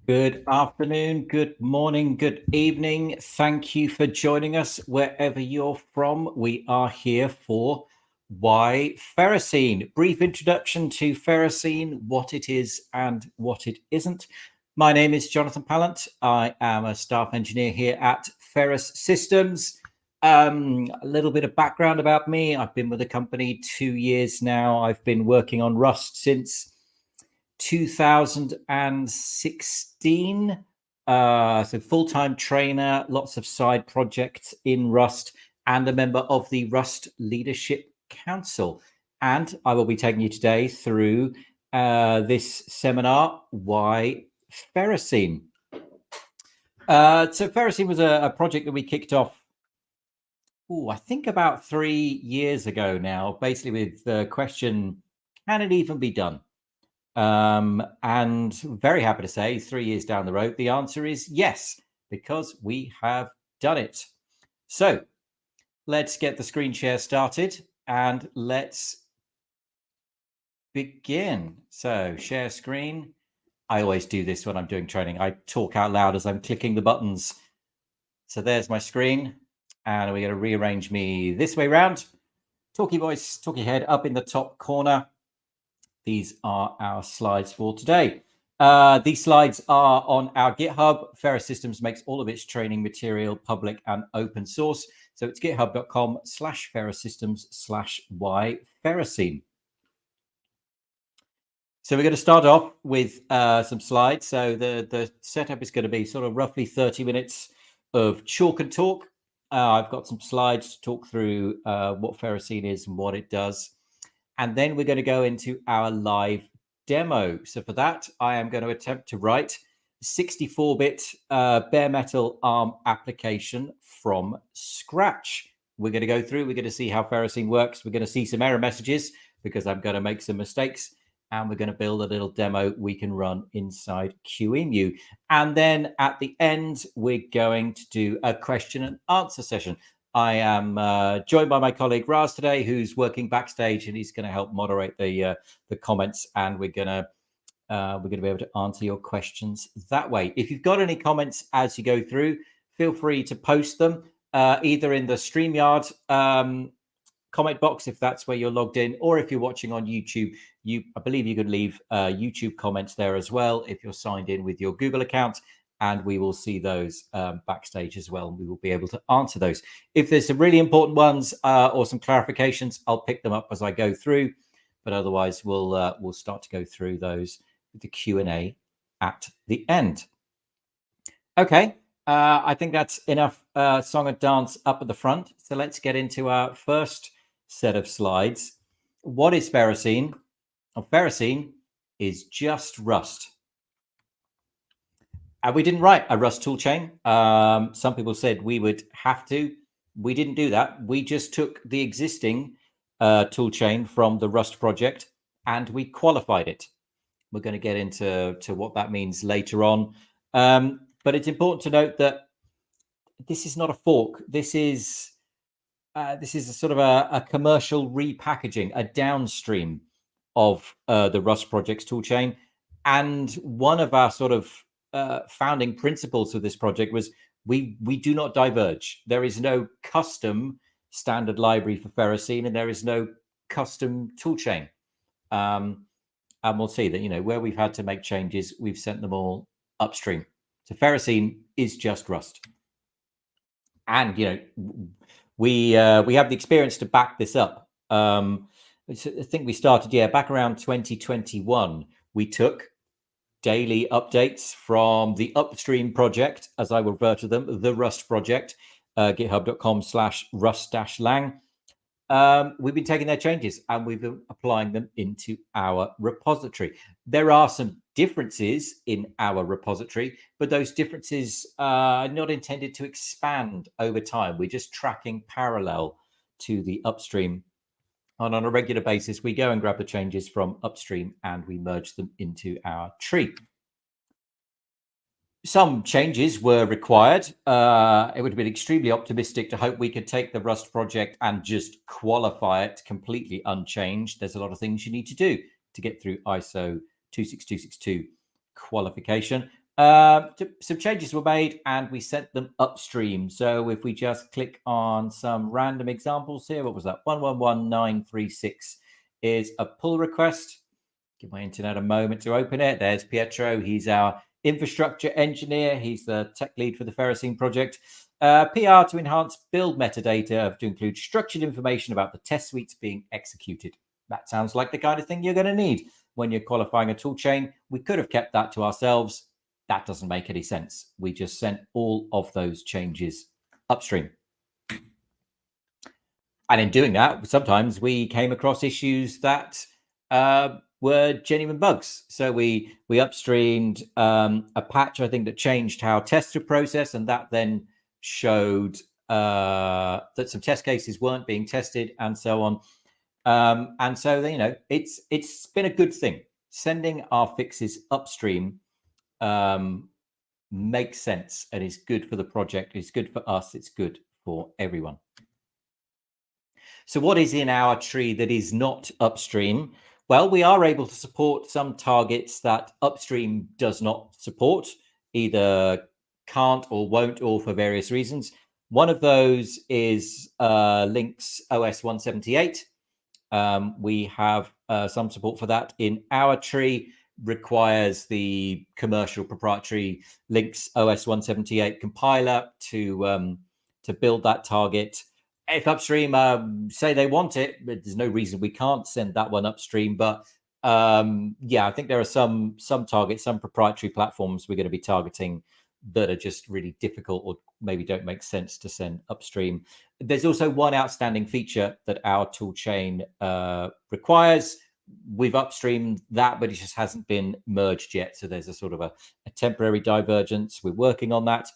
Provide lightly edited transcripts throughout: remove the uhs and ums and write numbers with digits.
Good afternoon, good morning, good evening. Thank you for joining us wherever you're from. We are here for Why Ferrocene? Brief introduction to Ferrocene, what it is and what it isn't. My name is Jonathan Pallant. I am a staff engineer here at Ferrous Systems. A little bit of background about me. I've been with the company 2 years now. I've been working on Rust since 2016. So full-time trainer, lots of side projects in Rust, and a member of the Rust Leadership Council. And I will be taking you today through this seminar, Why Ferrocene? So Ferrocene was a project that we kicked off, I think about 3 years ago now, basically with the question, can it even be done? And very happy to say 3 years down the road, the answer is yes, because we have done it. So let's get the screen share started and let's begin. So share screen. I always do this when I'm doing training. I talk out loud as I'm clicking the buttons. So there's my screen, and we're going to rearrange me this way around. Talkie voice, talkie head up in the top corner. These are our slides for today. These slides are on our GitHub. Ferrous Systems makes all of its training material public and open source. So it's github.com/ferroussystems/yferrocene. So we're going to start off with some slides. So the setup is going to be sort of roughly 30 minutes of chalk and talk. I've got some slides to talk through what Ferrocene is and what it does. And then we're going to go into our live demo. So for that, I am going to attempt to write 64-bit bare metal ARM application from scratch. We're going to go through, we're going to see how Ferrocene works. We're going to see some error messages because I'm going to make some mistakes. And we're going to build a little demo we can run inside QEMU. And then at the end, we're going to do a question and answer session. I am joined by my colleague Raz today, who's working backstage, and he's going to help moderate the comments. And we're going to be able to answer your questions that way. If you've got any comments as you go through, feel free to post them either in the StreamYard comment box if that's where you're logged in, or if you're watching on YouTube, I believe you can leave YouTube comments there as well if you're signed in with your Google account. And we will see those backstage as well. And we will be able to answer those. If there's some really important ones or some clarifications, I'll pick them up as I go through. But otherwise, we'll start to go through those with the Q&A at the end. Okay, I think that's enough song and dance up at the front. So let's get into our first set of slides. What is Ferrocene? Well, Ferrocene is just Rust. And we didn't write a Rust toolchain. Some people said we would have to. We didn't do that. We just took the existing toolchain from the Rust project and we qualified it. We're going to get into what that means later on. But it's important to note that this is not a fork. This is a sort of a commercial repackaging, a downstream of the Rust project's toolchain. And one of our sort of founding principles of this project was we do not diverge. There is no custom standard library for Ferrocene, and there is no custom toolchain. And we'll see that, where we've had to make changes, we've sent them all upstream. So Ferrocene is just Rust. And, we have the experience to back this up. I think we started, back around 2021. We took daily updates from the upstream project, as I will refer to them, the Rust project, github.com/rust-lang. We've been taking their changes and we've been applying them into our repository. There are some differences in our repository, but those differences are not intended to expand over time. We're just tracking parallel to the upstream. And on a regular basis, we go and grab the changes from upstream and we merge them into our tree. Some changes were required. It would have been extremely optimistic to hope we could take the Rust project and just qualify it completely unchanged. There's a lot of things you need to do to get through ISO 26262 qualification. Some changes were made and we sent them upstream. So if we just click on some random examples here, what was that? 111936 is a pull request. Give my internet a moment to open it. There's Pietro. He's our infrastructure engineer. He's the tech lead for the Ferrocene project. PR to enhance build metadata to include structured information about the test suites being executed. That sounds like the kind of thing you're going to need when you're qualifying a tool chain. We could have kept that to ourselves. That doesn't make any sense. We just sent all of those changes upstream. And in doing that, sometimes we came across issues that were genuine bugs. So we upstreamed a patch, I think, that changed how tests were processed, and that then showed that some test cases weren't being tested, and so on. And so, you know, it's been a good thing. Sending our fixes upstream makes sense and is good for the project. It's good for us. It's good for everyone. So what is in our tree that is not upstream? Well, we are able to support some targets that upstream does not support, either can't or won't, or for various reasons. One of those is Linux OS 178. We have some support for that in our tree. Requires the commercial proprietary Linux OS 178 compiler to build that target. If upstream say they want it, but there's no reason we can't send that one upstream. But yeah, I think there are some targets, some proprietary platforms we're going to be targeting that are just really difficult or maybe don't make sense to send upstream. There's also one outstanding feature that our toolchain requires. We've upstreamed that, but it just hasn't been merged yet. So there's a sort of a temporary divergence. We're working on that.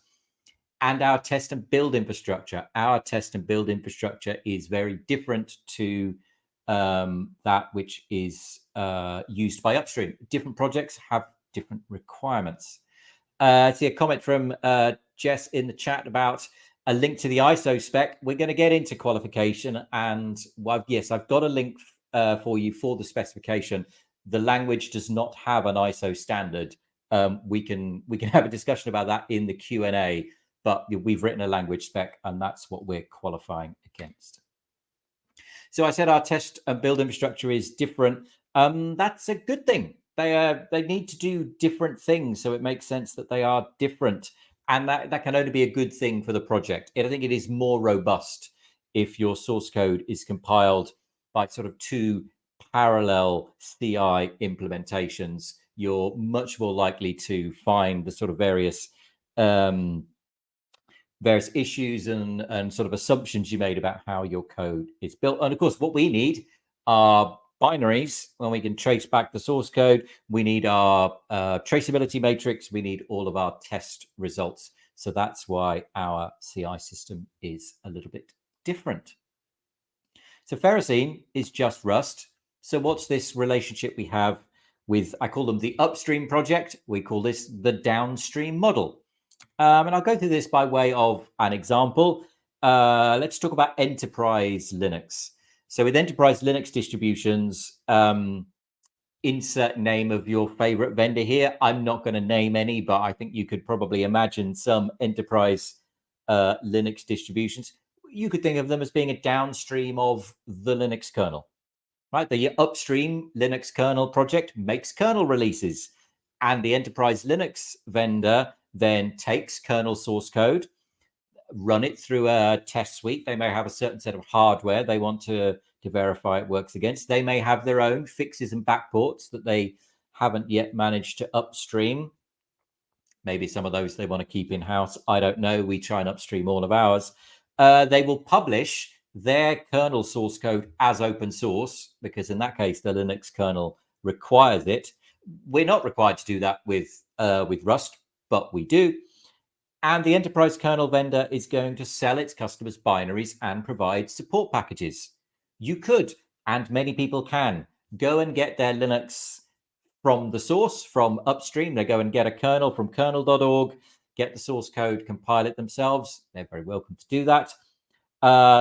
And our test and build infrastructure. Our test and build infrastructure is very different to that which is used by upstream. Different projects have different requirements. I see a comment from Jess in the chat about a link to the ISO spec. We're going to get into qualification, and well, yes, I've got a link for you for the specification. The language does not have an ISO standard. We can have a discussion about that in the Q&A, but we've written a language spec, and that's what we're qualifying against. So I said our test and build infrastructure is different. That's a good thing. They need to do different things, so it makes sense that they are different, and that can only be a good thing for the project. I think it is more robust if your source code is compiled by sort of two parallel CI implementations. You're much more likely to find the sort of various issues and sort of assumptions you made about how your code is built. And of course, what we need are binaries when we can trace back the source code. We need our traceability matrix. We need all of our test results. So that's why our CI system is a little bit different. So Ferrocene is just Rust. So what's this relationship we have with, I call them the upstream project. We call this the downstream model. And I'll go through this by way of an example. Let's talk about enterprise Linux. So with enterprise Linux distributions, insert name of your favorite vendor here. I'm not going to name any, but I think you could probably imagine some enterprise Linux distributions. You could think of them as being a downstream of the Linux kernel, right? The upstream Linux kernel project makes kernel releases, and the enterprise Linux vendor then takes kernel source code, run it through a test suite. They may have a certain set of hardware they want to verify it works against. They may have their own fixes and backports that they haven't yet managed to upstream. Maybe some of those they want to keep in-house. I don't know. We try and upstream all of ours. They will publish their kernel source code as open source, because in that case, the Linux kernel requires it. We're not required to do that with Rust, but we do. And the enterprise kernel vendor is going to sell its customers binaries and provide support packages. You could, and many people can, go and get their Linux from the source, from upstream. They go and get a kernel from kernel.org, get the source code, compile it themselves. They're very welcome to do that.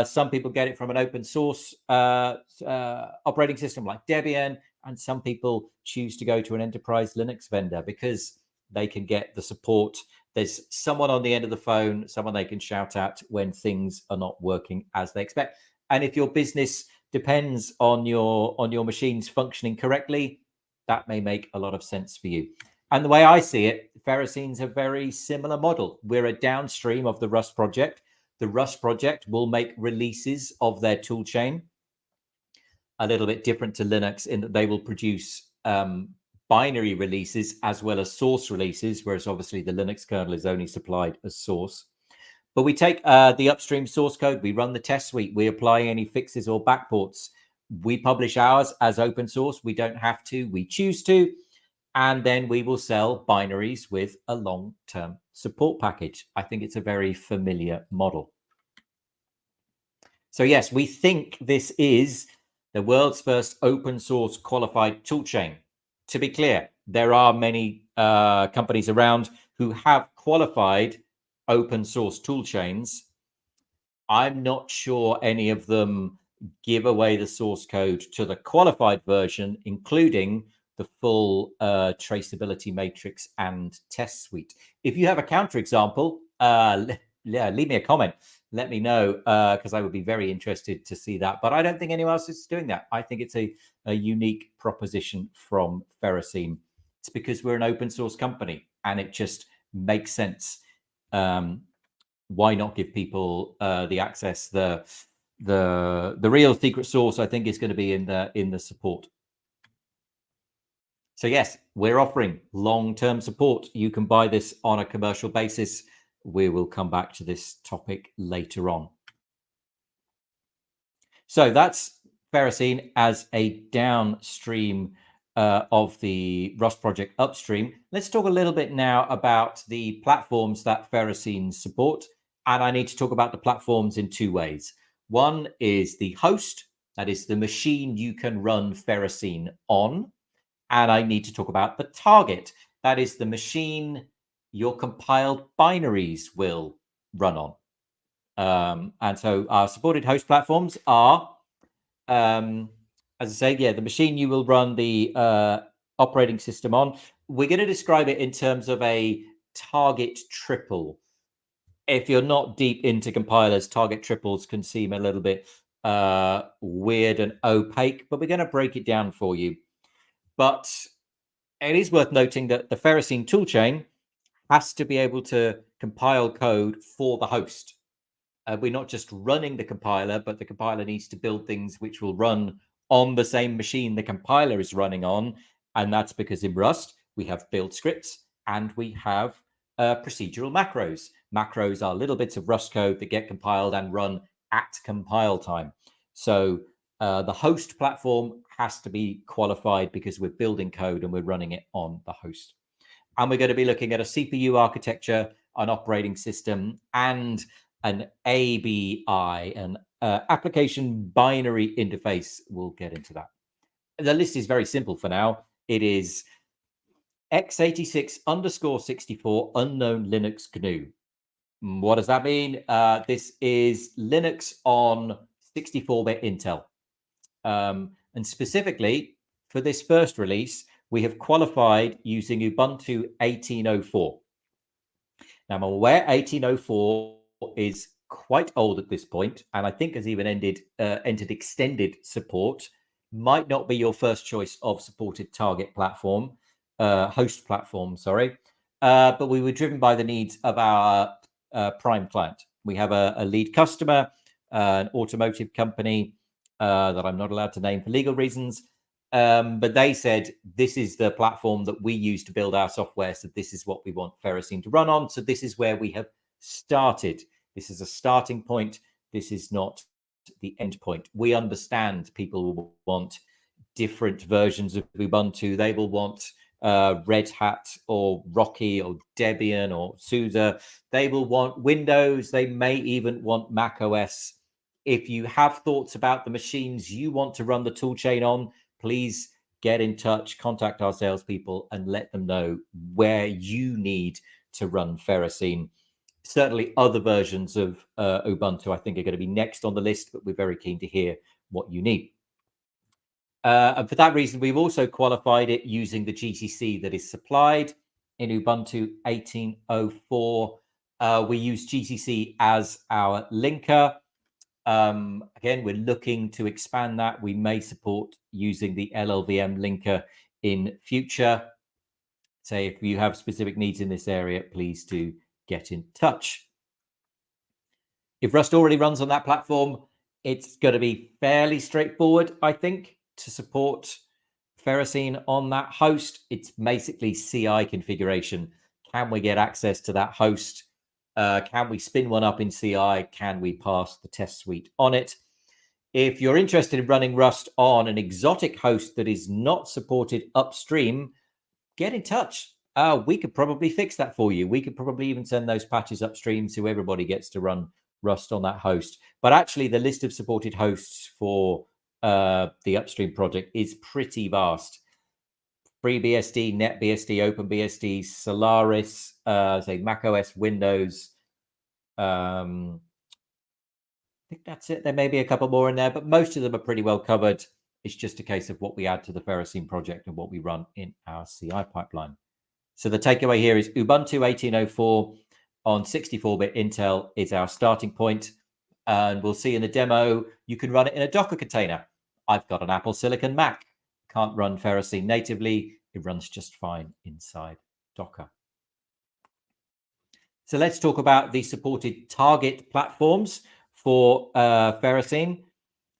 Some people get it from an open source operating system like Debian, and some people choose to go to an enterprise Linux vendor because they can get the support. There's someone on the end of the phone, someone they can shout at when things are not working as they expect. And if your business depends on your machines functioning correctly, that may make a lot of sense for you. And the way I see it, Ferrocene's a very similar model. We're a downstream of the Rust project. The Rust project will make releases of their toolchain a little bit different to Linux in that they will produce binary releases as well as source releases, whereas obviously the Linux kernel is only supplied as source. But we take the upstream source code, we run the test suite, we apply any fixes or backports. We publish ours as open source. We don't have to, we choose to. And then we will sell binaries with a long-term support package. I think it's a very familiar model. So yes, we think this is the world's first open source qualified toolchain. To be clear, there are many companies around who have qualified open source toolchains. I'm not sure any of them give away the source code to the qualified version, including the full traceability matrix and test suite. If you have a counterexample, leave me a comment. Let me know, because I would be very interested to see that. But I don't think anyone else is doing that. I think it's a unique proposition from Ferrocene. It's because we're an open source company and it just makes sense. Why not give people the access? The real secret sauce, I think, is going to be in the support. So yes, we're offering long-term support. You can buy this on a commercial basis. We will come back to this topic later on. So that's Ferrocene as a downstream of the Rust project upstream. Let's talk a little bit now about the platforms that Ferrocene support. And I need to talk about the platforms in two ways. One is the host, that is the machine you can run Ferrocene on. And I need to talk about the target, that is the machine your compiled binaries will run on. And so our supported host platforms are, as I say, the machine you will run the operating system on. We're going to describe it in terms of a target triple. If you're not deep into compilers, target triples can seem a little bit weird and opaque, but we're going to break it down for you. But it is worth noting that the Ferrocene toolchain has to be able to compile code for the host. We're not just running the compiler, but the compiler needs to build things which will run on the same machine the compiler is running on. And that's because in Rust, we have build scripts and we have procedural macros. Macros are little bits of Rust code that get compiled and run at compile time. So the host platform has to be qualified because we're building code and we're running it on the host. And we're going to be looking at a CPU architecture, an operating system, and an ABI, an application binary interface. We'll get into that. The list is very simple for now. It is x86_64 unknown Linux GNU. What does that mean? This is Linux on 64-bit Intel. And specifically for this first release, we have qualified using Ubuntu 18.04. Now, I'm aware 18.04 is quite old at this point, and I think has even entered extended support. Might not be your first choice of supported target platform, host platform, sorry. But we were driven by the needs of our prime client. We have a lead customer, an automotive company that I'm not allowed to name for legal reasons. But they said, this is the platform that we use to build our software. So this is what we want Ferrocene to run on. So this is where we have started. This is a starting point. This is not the end point. We understand people will want different versions of Ubuntu. They will want Red Hat or Rocky or Debian or SUSE. They will want Windows. They may even want Mac OS. If you have thoughts about the machines you want to run the toolchain on, please get in touch, contact our salespeople and let them know where you need to run Ferrocene. Certainly other versions of Ubuntu, I think, are going to be next on the list, but we're very keen to hear what you need. And for that reason, we've also qualified it using the GCC that is supplied, in Ubuntu 18.04. We use GCC as our linker. Again, we're looking to expand that. We may support using the LLVM linker in future. So if you have specific needs in this area, please do get in touch. If Rust already runs on that platform, it's going to be fairly straightforward, I think, to support Ferrocene on that host. It's basically CI configuration. Can we get access to that host? Can we spin one up in CI? Can we pass the test suite on it? If you're interested in running Rust on an exotic host that is not supported upstream, get in touch. We could probably fix that for you. We could probably even send those patches upstream so everybody gets to run Rust on that host. But actually, the list of supported hosts for the upstream project is pretty vast. FreeBSD, NetBSD, OpenBSD, Solaris, say macOS, Windows. I think that's it. There may be a couple more in there, but most of them are pretty well covered. It's just a case of what we add to the Ferrocene project and what we run in our CI pipeline. So the takeaway here is Ubuntu 18.04 on 64-bit Intel is our starting point. And we'll see in the demo, you can run it in a Docker container. I've got an Apple Silicon Mac. Can't run Ferrocene natively. It runs just fine inside Docker. So let's talk about the supported target platforms for Ferrocene.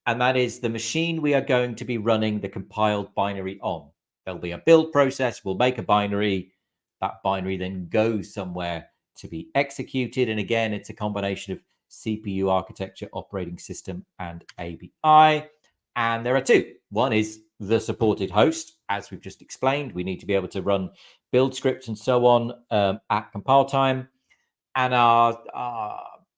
And that is the machine we are going to be running the compiled binary on. There'll be a build process. We'll make a binary. That binary then goes somewhere to be executed. And again, it's a combination of CPU architecture, operating system, and ABI. And there are two. One is the supported host. As we've just explained, we need to be able to run build scripts and so on at compile time. And our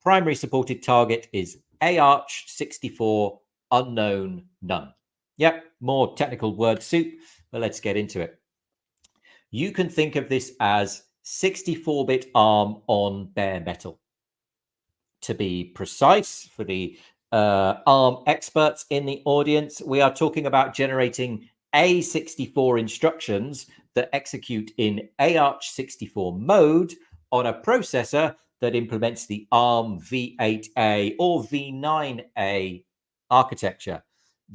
primary supported target is AArch64 unknown none. Yep, more technical word soup, but let's get into it. You can think of this as 64-bit ARM on bare metal. To be precise, for the ARM experts in the audience, we are talking about generating A64 instructions that execute in AArch64 mode on a processor that implements the ARM v8A or v9A architecture.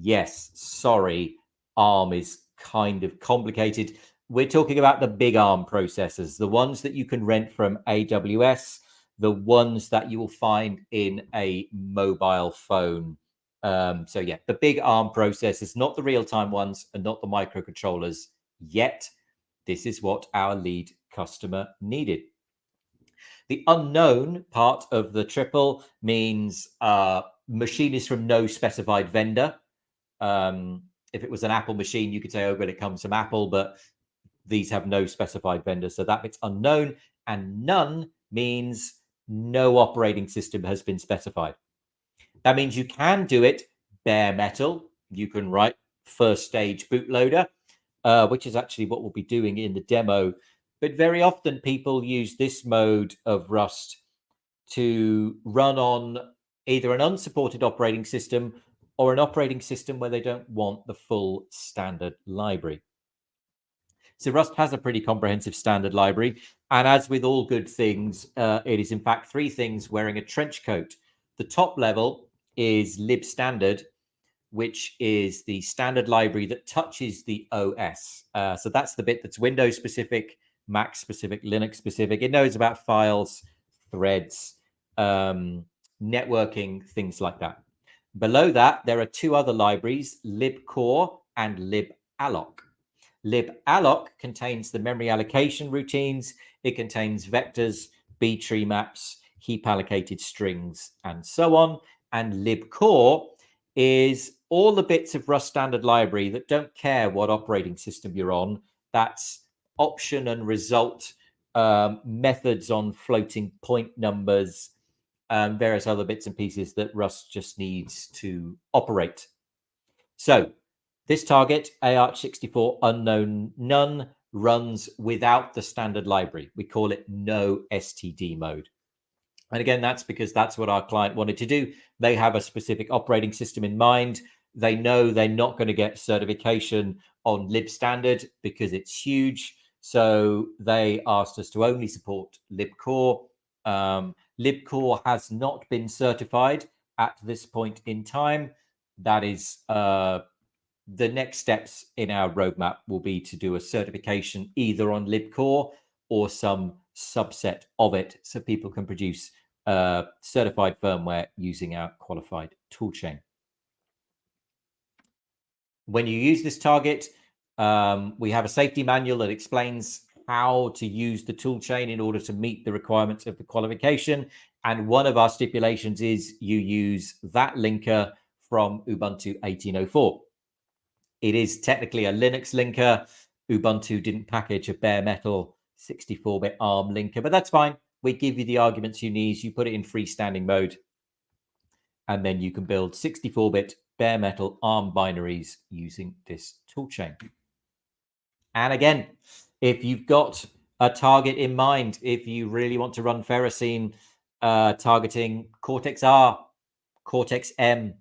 Yes, sorry, ARM is kind of complicated. We're talking about the big ARM processors, the ones that you can rent from AWS, the ones that you will find in a mobile phone. So yeah, the big ARM processors, not the real-time ones and not the microcontrollers yet. This is what our lead customer needed. The unknown part of the triple means machine is from no specified vendor. If it was an Apple machine, you could say, oh, but it comes from Apple, but these have no specified vendor. So that bit's unknown. And none means no operating system has been specified. That means you can do it bare metal. You can write first stage bootloader, which is actually what we'll be doing in the demo. But very often people use this mode of Rust to run on either an unsupported operating system or an operating system where they don't want the full standard library. So Rust has a pretty comprehensive standard library. And as with all good things, it is in fact three things wearing a trench coat. The top level is libstandard, which is the standard library that touches the OS. So that's the bit that's Windows specific, Mac specific, Linux specific. It knows about files, threads, networking, things like that. Below that, there are two other libraries, libcore and liballoc. Liballoc contains the memory allocation routines. It contains vectors, B-tree maps, heap allocated strings, and so on. And libcore is all the bits of Rust standard library that don't care what operating system you're on. That's option and result, methods on floating point numbers, and various other bits and pieces that Rust just needs to operate. So this target, AArch64 unknown none, runs without the standard library. We call it no STD mode. And again, that's because that's what our client wanted to do. They have a specific operating system in mind. They know they're not going to get certification on libstandard because it's huge. So they asked us to only support libcore. Libcore has not been certified at this point in time. That is the next steps in our roadmap will be to do a certification either on libcore or some subset of it, so people can produce certified firmware using our qualified toolchain. When you use this target, we have a safety manual that explains how to use the toolchain in order to meet the requirements of the qualification. And one of our stipulations is you use that linker from Ubuntu 18.04. It is technically a Linux linker. Ubuntu didn't package a bare metal 64-bit ARM linker, but that's fine. We give you the arguments you need. You put it in freestanding mode, and then you can build 64-bit bare metal ARM binaries using this toolchain. And again, if you've got a target in mind, if you really want to run Ferrocene targeting Cortex-R, Cortex-M,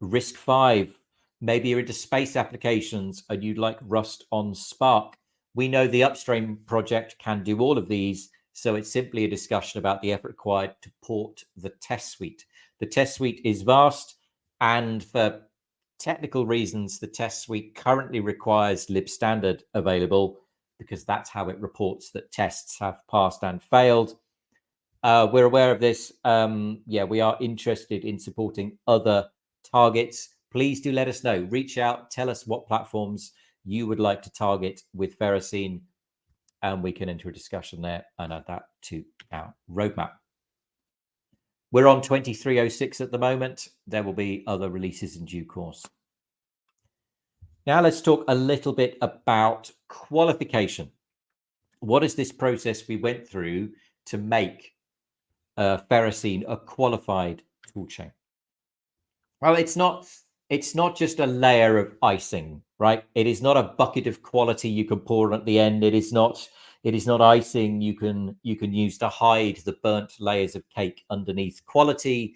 RISC-V, maybe you're into space applications and you'd like Rust on Spark, we know the Upstream project can do all of these. So it's simply a discussion about the effort required to port the test suite. The test suite is vast, and for technical reasons, the test suite currently requires libstandard available because that's how it reports that tests have passed and failed. We're aware of this. Yeah, we are interested in supporting other targets. Please do let us know. Reach out, tell us what platforms you would like to target with Ferrocene, and we can enter a discussion there and add that to our roadmap. We're on 2306 at the moment. There will be other releases in due course. Now let's talk a little bit about qualification. What is this process we went through to make Ferrocene a qualified toolchain? Well, it's not just a layer of icing, right? It is not a bucket of quality you can pour at the end. It is not icing you can use to hide the burnt layers of cake underneath quality.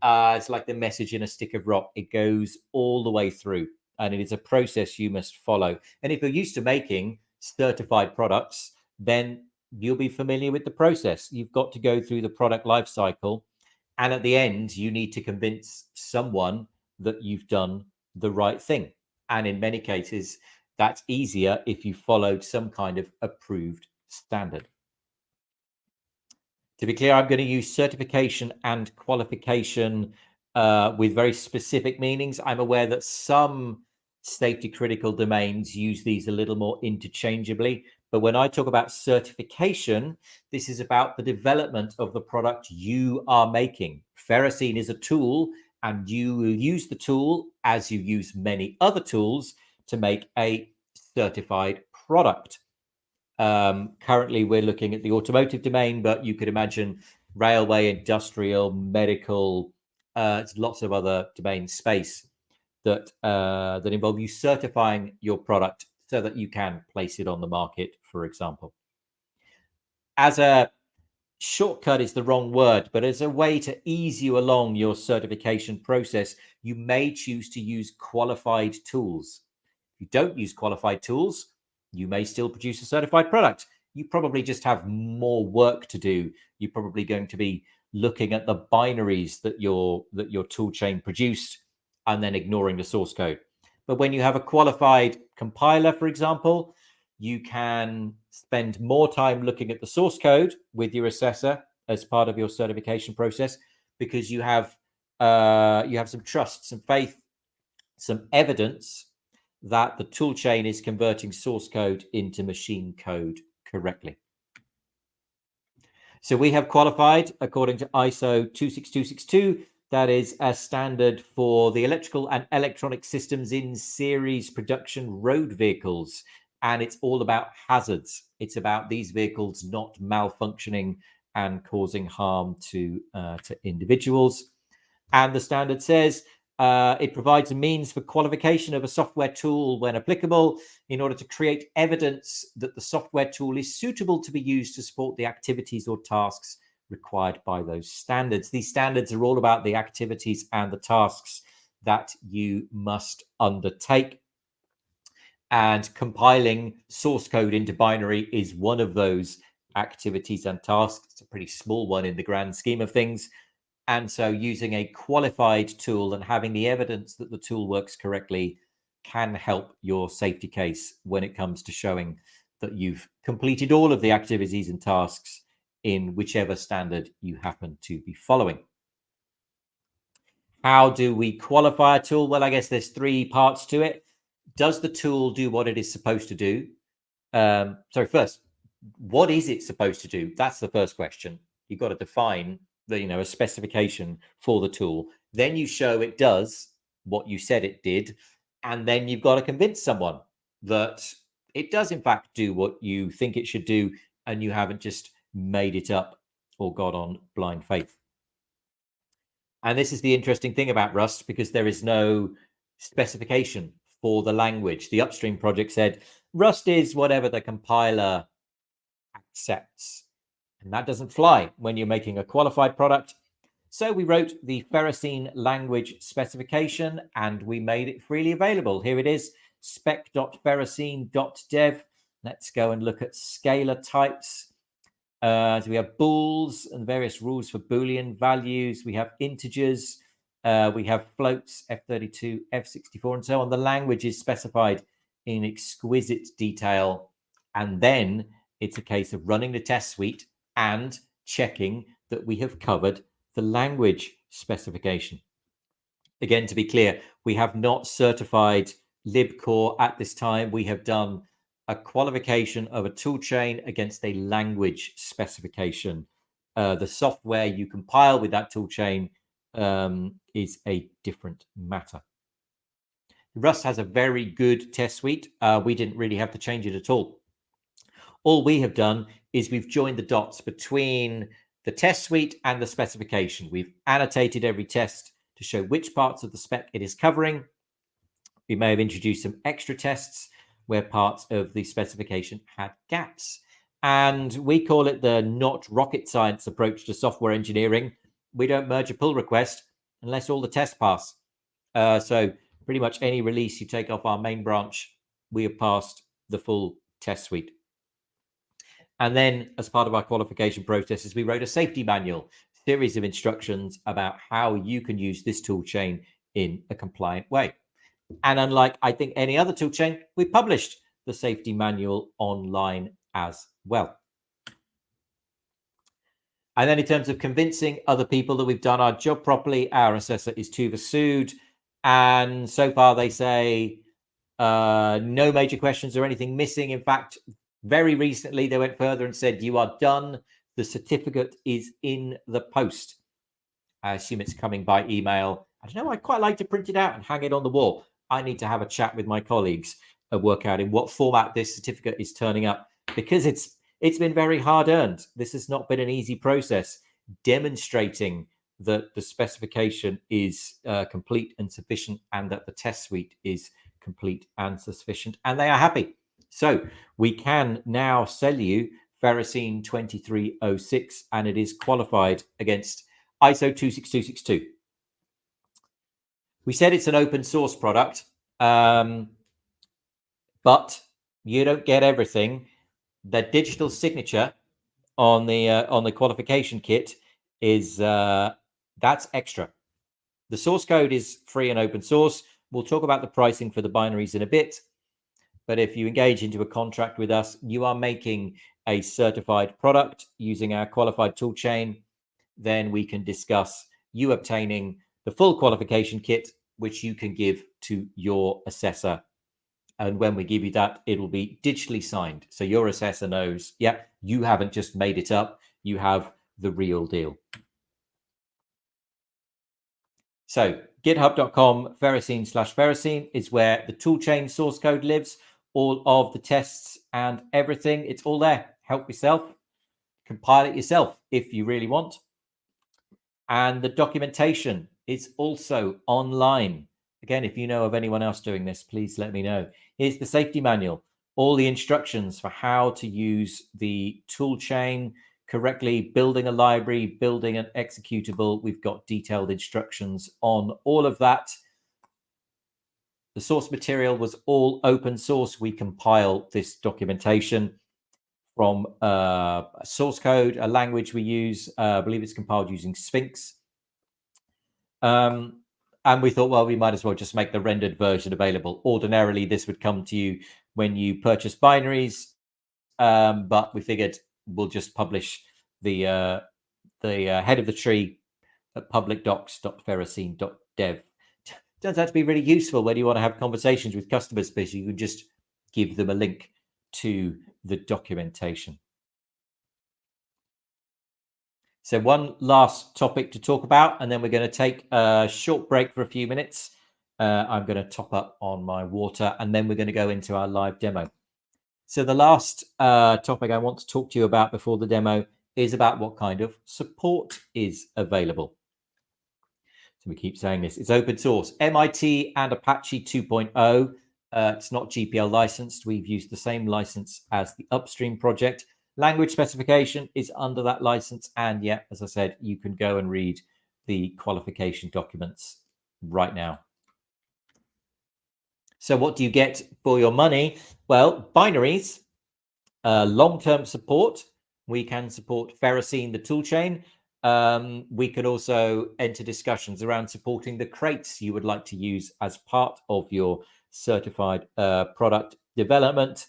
It's like the message in a stick of rock. It goes all the way through, and it is a process you must follow. And if you're used to making certified products, then you'll be familiar with the process. You've got to go through the product life cycle, and at the end, you need to convince someone that you've done the right thing. And in many cases, that's easier if you followed some kind of approved standard. To be clear, I'm going to use certification and qualification with very specific meanings. I'm aware that some safety critical domains use these a little more interchangeably. But when I talk about certification, this is about the development of the product you are making. Ferrocene is a tool, and you will use the tool as you use many other tools to make a certified product. Currently, we're looking at the automotive domain, but you could imagine railway, industrial, medical, lots of other domain space that involve you certifying your product so that you can place it on the market, for example. As a shortcut is the wrong word, but as a way to ease you along your certification process, you may choose to use qualified tools. If you don't use qualified tools, you may still produce a certified product. You probably just have more work to do. You're probably going to be looking at the binaries that your toolchain produced and then ignoring the source code. But when you have a qualified compiler, for example, you can spend more time looking at the source code with your assessor as part of your certification process, because you have some trust, some faith, some evidence that the toolchain is converting source code into machine code correctly. So we have qualified according to ISO 26262. That is a standard for the electrical and electronic systems in series production road vehicles. And it's all about hazards. It's about these vehicles not malfunctioning and causing harm to individuals. And the standard says it provides a means for qualification of a software tool when applicable, in order to create evidence that the software tool is suitable to be used to support the activities or tasks required by those standards. These standards are all about the activities and the tasks that you must undertake. And compiling source code into binary is one of those activities and tasks. It's a pretty small one in the grand scheme of things. And so using a qualified tool and having the evidence that the tool works correctly can help your safety case when it comes to showing that you've completed all of the activities and tasks in whichever standard you happen to be following. How do we qualify a tool? Well, I guess there's three parts to it. Does the tool do what it is supposed to do? First, what is it supposed to do? That's the first question. You've got to define a specification for the tool. Then you show it does what you said it did, and then you've got to convince someone that it does in fact do what you think it should do, and you haven't just made it up or got on blind faith. And this is the interesting thing about Rust, because there is no specification for the language. The Upstream project said Rust is whatever the compiler accepts. And that doesn't fly when you're making a qualified product. So we wrote the Ferrocene language specification and we made it freely available. Here it is, spec.ferrocene.dev. Let's go and look at scalar types. So we have bools and various rules for Boolean values. We have integers. We have floats, F32, F64, and so on. The language is specified in exquisite detail. And then it's a case of running the test suite and checking that we have covered the language specification. Again, to be clear, we have not certified libcore at this time. We have done a qualification of a toolchain against a language specification. The software you compile with that toolchain is a different matter. Rust has a very good test suite. We didn't really have to change it at all. All we have done is we've joined the dots between the test suite and the specification. We've annotated every test to show which parts of the spec it is covering. We may have introduced some extra tests where parts of the specification had gaps. And we call it the not rocket science approach to software engineering. We don't merge a pull request unless all the tests pass. So pretty much any release you take off our main branch, we have passed the full test suite. And then as part of our qualification processes, we wrote a safety manual, series of instructions about how you can use this tool chain in a compliant way. And unlike, I think, any other tool chain, we published the safety manual online as well. And then in terms of convincing other people that we've done our job properly, our assessor is Tuva Sood. And so far they say no major questions or anything missing. In fact, very recently they went further and said, you are done. The certificate is in the post. I assume it's coming by email. I don't know. I'd quite like to print it out and hang it on the wall. I need to have a chat with my colleagues and work out in what format this certificate is turning up, because it's been very hard earned. This has not been an easy process, demonstrating that the specification is complete and sufficient, and that the test suite is complete and sufficient, and they are happy. So we can now sell you Ferrocene 2306, and it is qualified against ISO 26262. We said it's an open source product, but you don't get everything. The digital signature on the qualification kit is that's extra. The source code is free and open source. We'll talk about the pricing for the binaries in a bit. But if you engage into a contract with us, you are making a certified product using our qualified tool chain. Then we can discuss you obtaining the full qualification kit, which you can give to your assessor. And when we give you that, it will be digitally signed. So your assessor knows, yeah, you haven't just made it up. You have the real deal. So github.com Ferrocene/Ferrocene is where the toolchain source code lives. All of the tests and everything, it's all there. Help yourself. Compile it yourself if you really want. And the documentation is also online. Again, if you know of anyone else doing this, please let me know. Here's the safety manual, all the instructions for how to use the tool chain correctly, building a library, building an executable. We've got detailed instructions on all of that. The source material was all open source. We compile this documentation from a source code, a language we use. I believe it's compiled using Sphinx. And we thought, well, we might as well just make the rendered version available. Ordinarily, this would come to you when you purchase binaries, but we figured we'll just publish the head of the tree at public.docs.ferrocene.dev. Turns out to be really useful when you want to have conversations with customers, because you can just give them a link to the documentation. So one last topic to talk about, and then we're going to take a short break for a few minutes. I'm going to top up on my water, and then we're going to go into our live demo. So the last topic I want to talk to you about before the demo is about what kind of support is available. So we keep saying this. It's open source. MIT and Apache 2.0. It's not GPL licensed. We've used the same license as the Upstream project. Language specification is under that license. And yeah, as I said, you can go and read the qualification documents right now. So what do you get for your money? Well, binaries, long-term support. We can support Ferrocene, the toolchain. We can also enter discussions around supporting the crates you would like to use as part of your certified product development.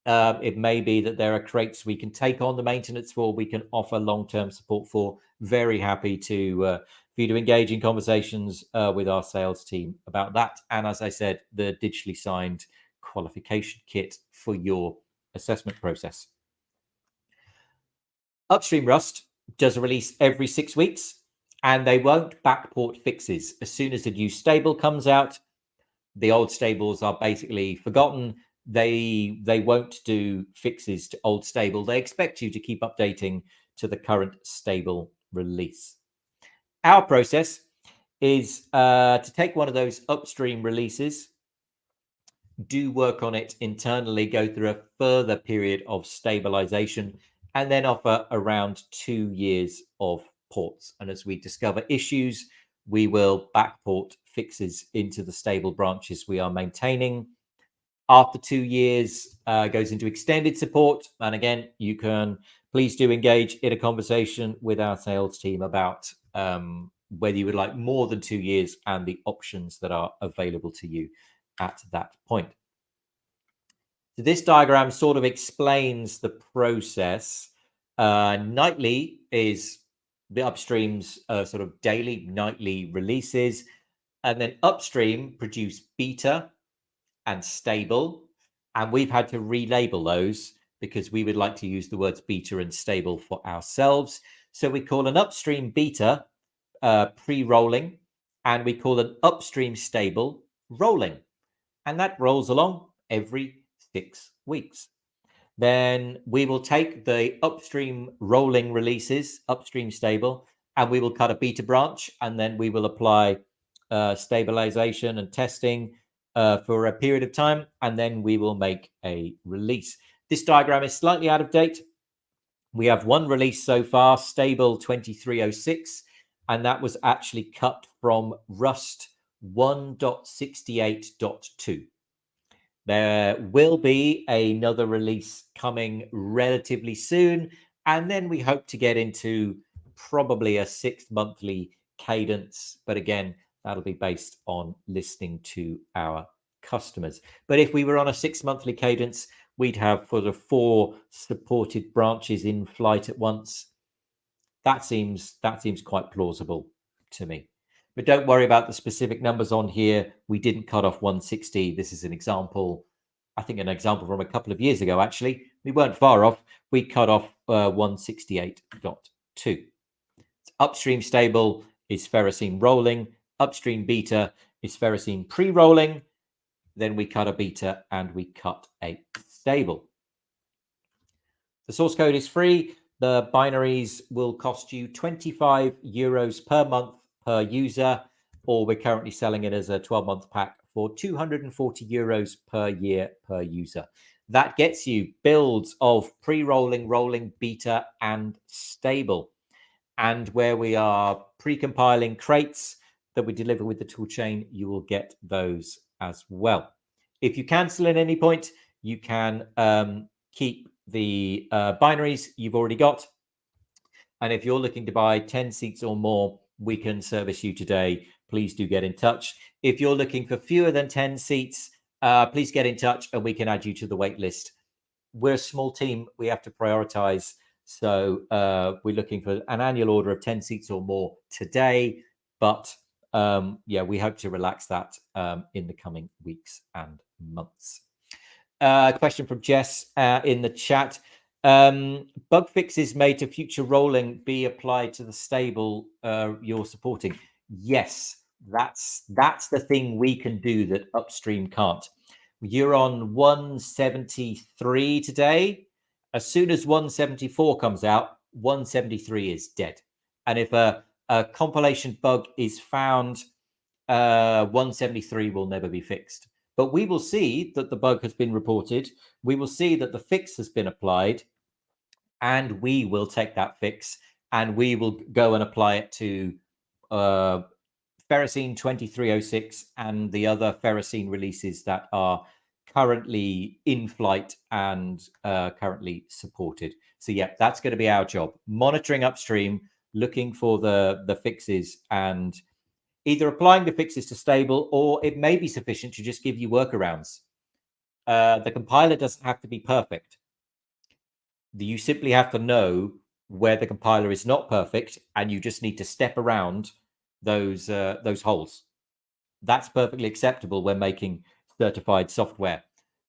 It may be that there are crates we can take on the maintenance for, we can offer long-term support for. Very happy to for you to engage in conversations with our sales team about that. And as I said, the digitally signed qualification kit for your assessment process. Upstream Rust does a release every 6 weeks, and they won't backport fixes. As soon as a new stable comes out, the old stables are basically forgotten. They won't do fixes to old stable. They expect you to keep updating to the current stable release. Our process is to take one of those upstream releases, do work on it internally, go through a further period of stabilization, and then offer around 2 years of ports. And as we discover issues, we will backport fixes into the stable branches we are maintaining. After 2 years, goes into extended support. And again, you can please do engage in a conversation with our sales team about whether you would like more than 2 years and the options that are available to you at that point. So this diagram sort of explains the process. Nightly is the Upstream's sort of daily, nightly releases. And then Upstream produce beta and stable. And we've had to relabel those because we would like to use the words beta and stable for ourselves. So we call an Upstream beta pre-rolling, and we call an Upstream stable rolling. And that rolls along every 6 weeks. Then we will take the Upstream rolling releases, Upstream stable, and we will cut a beta branch, and then we will apply stabilization and testing for a period of time, and then we will make a release. This diagram is slightly out of date. We have one release so far, stable 2306, and that was actually cut from Rust 1.68.2. There will be another release coming relatively soon, and then we hope to get into probably a 6 monthly cadence. But again, that'll be based on listening to our customers. But if we were on a 6 monthly cadence, we'd have for the 4 supported branches in flight at once. That seems quite plausible to me. But don't worry about the specific numbers on here. We didn't cut off 160. This is an example, I think an example from a couple of years ago, actually. We weren't far off. We cut off 168.2. Upstream stable is Ferrocene rolling. Upstream beta is Ferrocene pre-rolling. Then we cut a beta and we cut a stable. The source code is free. The binaries will cost you 25 euros per month per user, or we're currently selling it as a 12-month pack for 240 euros per year per user. That gets you builds of pre-rolling, rolling, beta, and stable. And where we are pre-compiling crates that we deliver with the toolchain, you will get those as well. If you cancel at any point, you can keep the binaries you've already got. And if you're looking to buy 10 seats or more, we can service you today. Please do get in touch. If you're looking for fewer than 10 seats, please get in touch and we can add you to the wait list. We're a small team. We have to prioritize. So we're looking for an annual order of 10 seats or more today. But yeah, we hope to relax that in the coming weeks and months. Question from Jess in the chat. Bug fixes made to future rolling be applied to the stable you're supporting? Yes, that's the thing we can do that Upstream can't. You're on 173 today. As soon as 174 comes out, 173 is dead. And if a compilation bug is found, 173 will never be fixed. But we will see that the bug has been reported. We will see that the fix has been applied. And we will take that fix and we will go and apply it to Ferrocene 2306 and the other Ferrocene releases that are currently in flight and currently supported. So yeah, that's going to be our job. Monitoring Upstream, looking for the fixes and either applying the fixes to stable, or it may be sufficient to just give you workarounds. The compiler doesn't have to be perfect. You simply have to know where the compiler is not perfect, and you just need to step around those holes. That's perfectly acceptable when making certified software.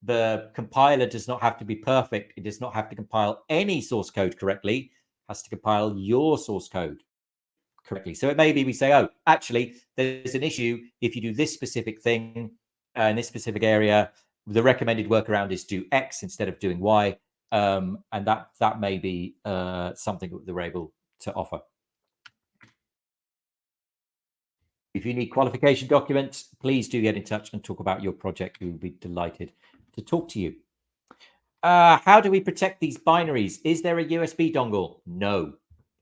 The compiler does not have to be perfect. It does not have to compile any source code correctly. It has to compile your source code correctly. So it may be we say, oh, actually, there's an issue if you do this specific thing in this specific area. The recommended workaround is do X instead of doing Y. And that may be something that they're able to offer. If you need qualification documents, please do get in touch and talk about your project. We will be delighted to talk to you. How do we protect these binaries? Is there a USB dongle? No.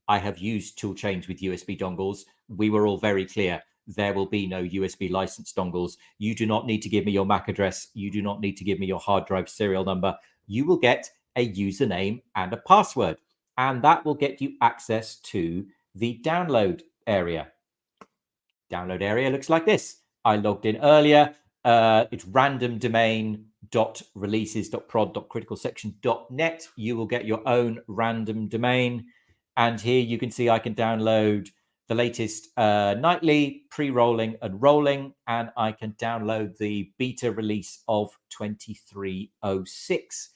I have used toolchains with USB dongles. We were all very clear. There will be no USB license dongles. You do not need to give me your MAC address. You do not need to give me your hard drive serial number. You will get a username and a password, and that will get you access to the download area. Download area looks like this. I logged in earlier. It's randomdomain.releases.prod.criticalsection.net. You will get your own random domain. And here you can see I can download the latest nightly, pre-rolling and rolling, and I can download the beta release of 2306.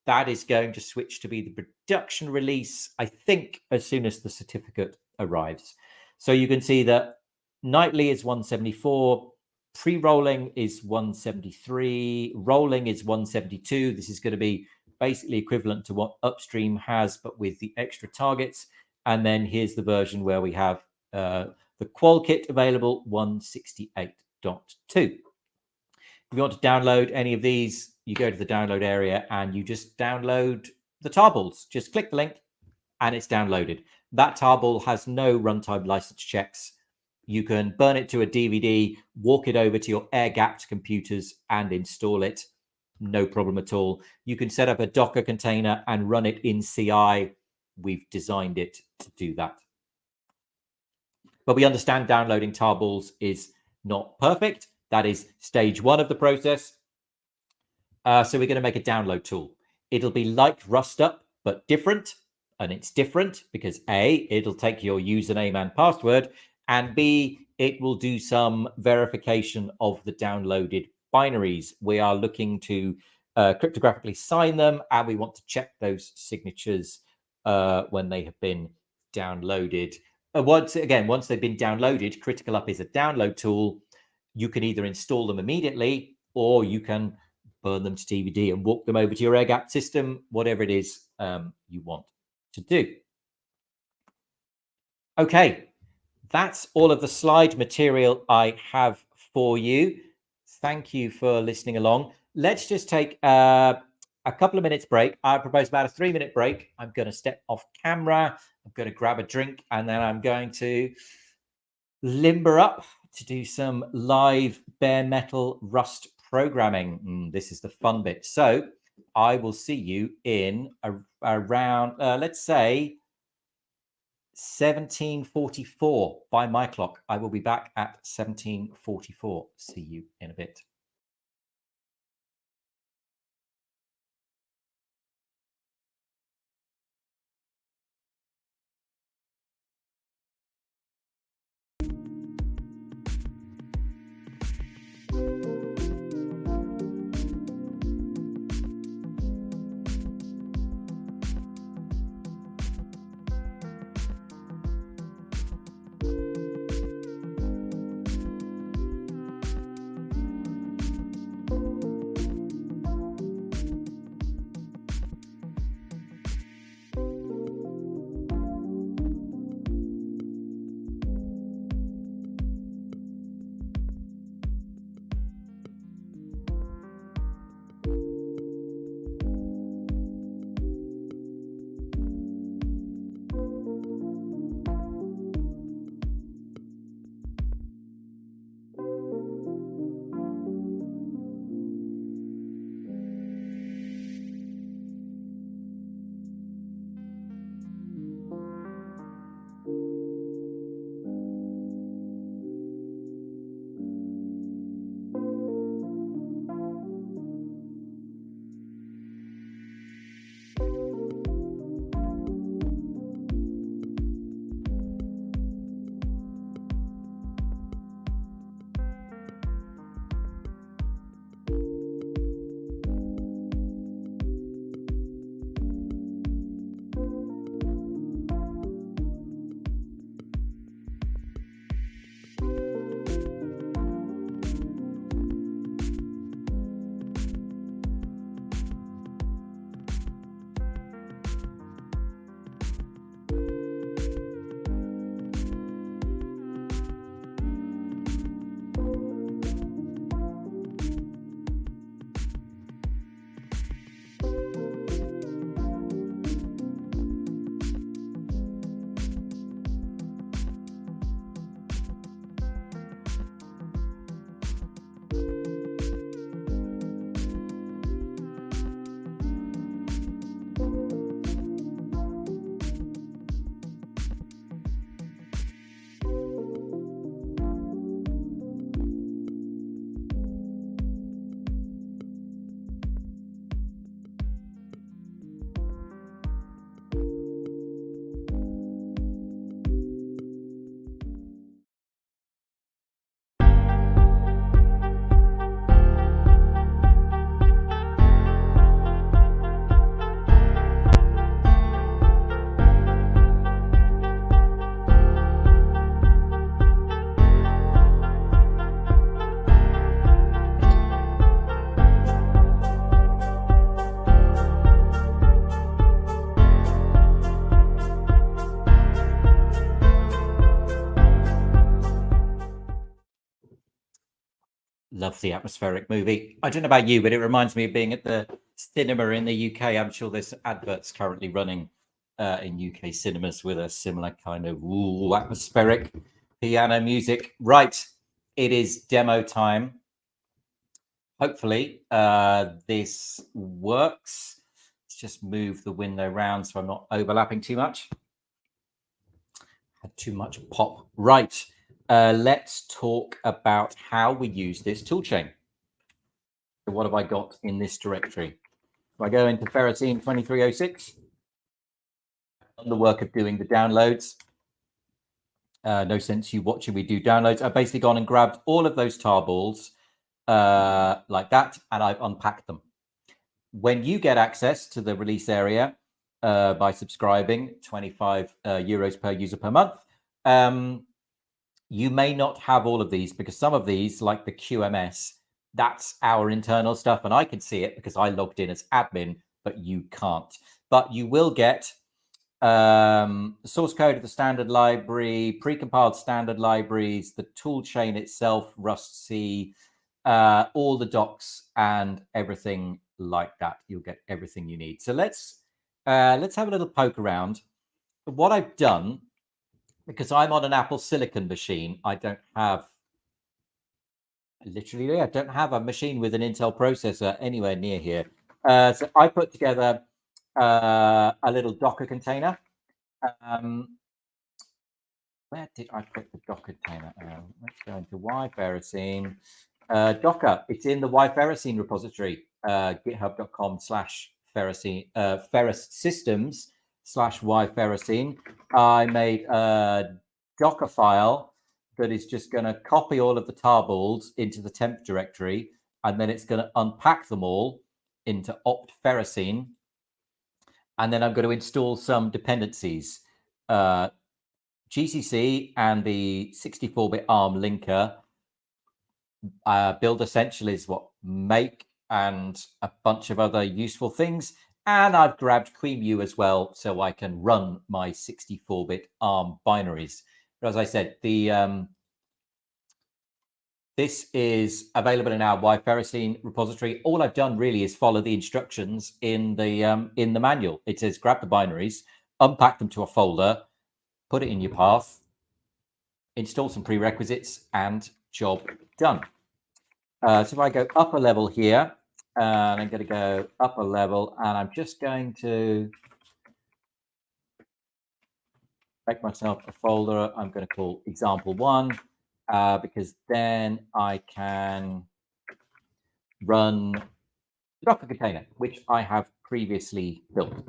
That is going to switch to be the production release, I think, as soon as the certificate arrives. So you can see that nightly is 174, pre-rolling is 173, rolling is 172. This is going to be basically equivalent to what Upstream has, but with the extra targets. And then here's the version where we have the qual kit available, 168.2. If you want to download any of these, you go to the download area and you just download the tarballs. Just click the link and it's downloaded. That tarball has no runtime license checks. You can burn it to a DVD, walk it over to your air-gapped computers and install it. No problem at all. You can set up a Docker container and run it in CI. We've designed it to do that. But we understand downloading tarballs is not perfect. That is stage one of the process. So we're going to make a download tool. It'll be like RustUp, but different. And it's different because A, it'll take your username and password, and B, it will do some verification of the downloaded binaries. We are looking to cryptographically sign them, and we want to check those signatures when they have been downloaded. Once they've been downloaded, Critical Up is a download tool. You can either install them immediately, or you can burn them to DVD and walk them over to your air-gapped system, whatever it is you want to do. Okay, that's all of the slide material I have for you. Thank you for listening along. Let's just take a couple of minutes break. I propose about a 3-minute break. I'm going to step off camera. I'm going to grab a drink, and then I'm going to limber up to do some live bare metal Rust programming. This is the fun bit. So I will see you in around, let's say, 1744 by my clock. I will be back at 1744. See you in a bit. Love the atmospheric movie. I don't know about you, but it reminds me of being at the cinema in the UK. I'm sure there's adverts currently running in UK cinemas with a similar kind of atmospheric piano music. Right, it is demo time. Hopefully this works. Let's just move the window around so I'm not overlapping too much. Had too much pop. Right. Let's talk about how we use this toolchain. So what have I got in this directory? If I go into Ferrocene 2306, on the work of doing the downloads, no sense you watching me do downloads. I've basically gone and grabbed all of those tar balls like that, and I've unpacked them. When you get access to the release area by subscribing, 25 euros per user per month, you may not have all of these because some of these, like the QMS, that's our internal stuff, and I can see it because I logged in as admin, but you can't. But you will get the source code of the standard library, precompiled standard libraries, the toolchain itself, Rust C, all the docs and everything like that. You'll get everything you need. So let's have a little poke around. What I've done, because I'm on an Apple Silicon machine, I don't have Literally, I don't have a machine with an Intel processor anywhere near here. So I put together a little Docker container. Where did I put the Docker container? Let's go into Ferrocene. Docker, it's in the Ferrocene repository, github.com/Ferrocene, Ferrous Systems /Ferrocene. I made a Docker file that is just going to copy all of the tarballs into the temp directory, and then it's going to unpack them all into opt Ferrocene, and then I'm going to install some dependencies. GCC and the 64-bit ARM linker. Build Essential is what make, and a bunch of other useful things. And I've grabbed QEMU as well, so I can run my 64-bit ARM binaries. But as I said, this is available in our Ferrocene repository. All I've done really is follow the instructions in the manual. It says grab the binaries, unpack them to a folder, put it in your path, install some prerequisites, and job done. So if I go up a level here, and I'm going to go up a level, and I'm just going to make myself a folder I'm going to call example1, because then I can run the Docker container, which I have previously built.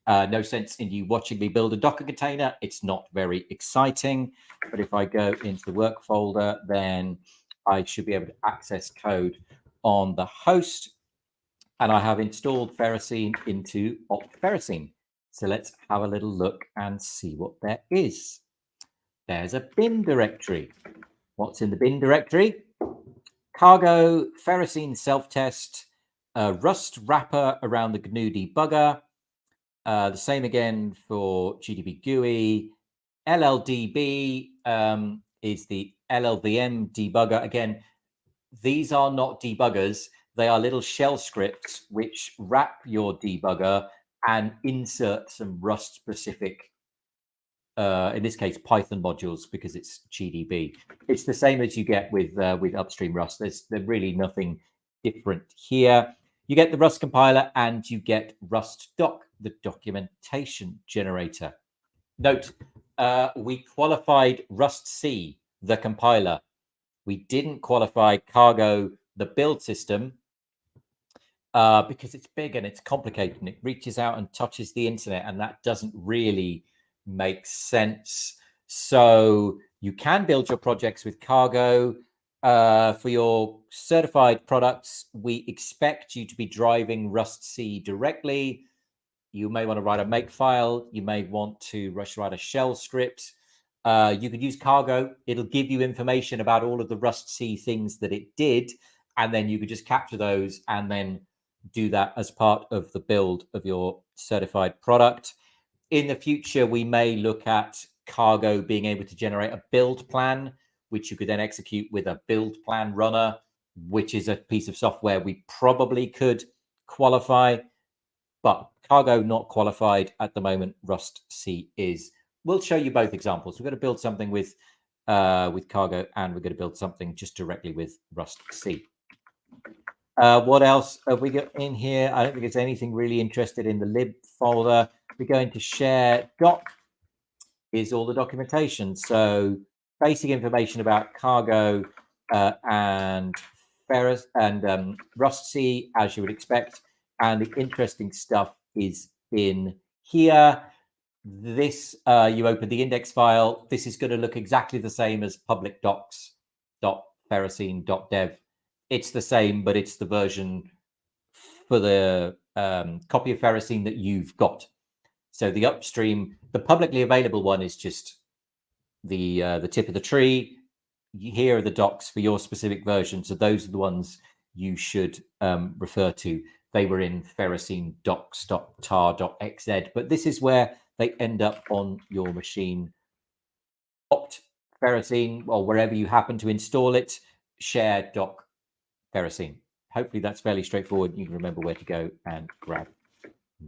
No sense in you watching me build a Docker container. It's not very exciting. But if I go into the work folder, then I should be able to access code on the host. And I have installed Ferrocene into opt Ferrocene. So let's have a little look and see what there is. There's a bin directory. What's in the bin directory? Cargo, Ferrocene self-test, Rust wrapper around the GNU debugger. The same again for GDB GUI. LLDB is the LLVM debugger. Again, these are not debuggers. They are little shell scripts which wrap your debugger and insert some Rust-specific, in this case, Python modules, because it's GDB. It's the same as you get with upstream Rust. There's really nothing different here. You get the Rust compiler and you get Rust doc, the documentation generator. Note, we qualified Rust C, the compiler. We didn't qualify Cargo, the build system, because it's big and it's complicated and it reaches out and touches the internet, and that doesn't really make sense. So you can build your projects with Cargo. For your certified products, we expect you to be driving Rust C directly. You may want to write a make file. You may want to write a shell script. You could use Cargo. It'll give you information about all of the Rust C things that it did, and then you could just capture those and then do that as part of the build of your certified product. In the future, we may look at Cargo being able to generate a build plan, which you could then execute with a build plan runner, which is a piece of software we probably could qualify, but Cargo not qualified at the moment. Rust C is. We'll show you both examples. We're going to build something with Cargo, and we're going to build something just directly with Rust C. What else have we got in here? I don't think there's anything really interested in the lib folder. We're going to share doc is all the documentation. So basic information about Cargo and Ferrous and Rust C, as you would expect. And the interesting stuff is in here. This, you open the index file. This is going to look exactly the same as public docs.ferrocene.dev. It's the same, but it's the version for the copy of Ferrocene that you've got. So the upstream, the publicly available one is just the tip of the tree. Here are the docs for your specific version. So those are the ones you should refer to. They were in Ferrocene docs.tar.xz, but this is where they end up on your machine. Opt Ferrocene, or wherever you happen to install it, share doc Ferrocene. Hopefully that's fairly straightforward. You can remember where to go and grab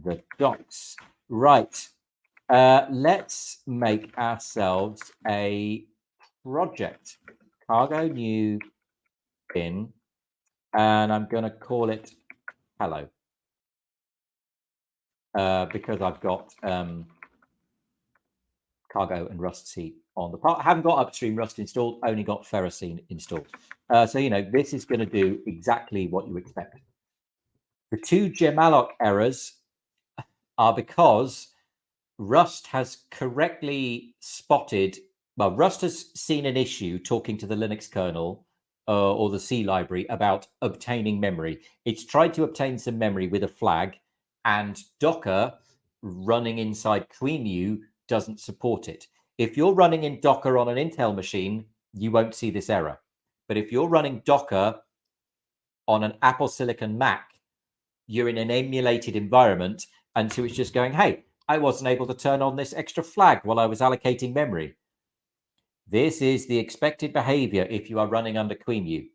the docs. Right. Let's make ourselves a project. Cargo new in, and I'm going to call it hello, because I've got Cargo and Rust C on the part. I haven't got Upstream Rust installed, only got Ferrocene installed. So, you know, this is going to do exactly what you expect. The two Gemalloc errors are because Rust has correctly spotted, well, Rust has seen an issue talking to the Linux kernel or the C library about obtaining memory. It's tried to obtain some memory with a flag, and Docker running inside QEMU doesn't support it. If you're running in Docker on an Intel machine, you won't see this error. But if you're running Docker on an Apple Silicon Mac, you're in an emulated environment, and so it's just going, hey, I wasn't able to turn on this extra flag while I was allocating memory. This is the expected behavior if you are running under QEMU.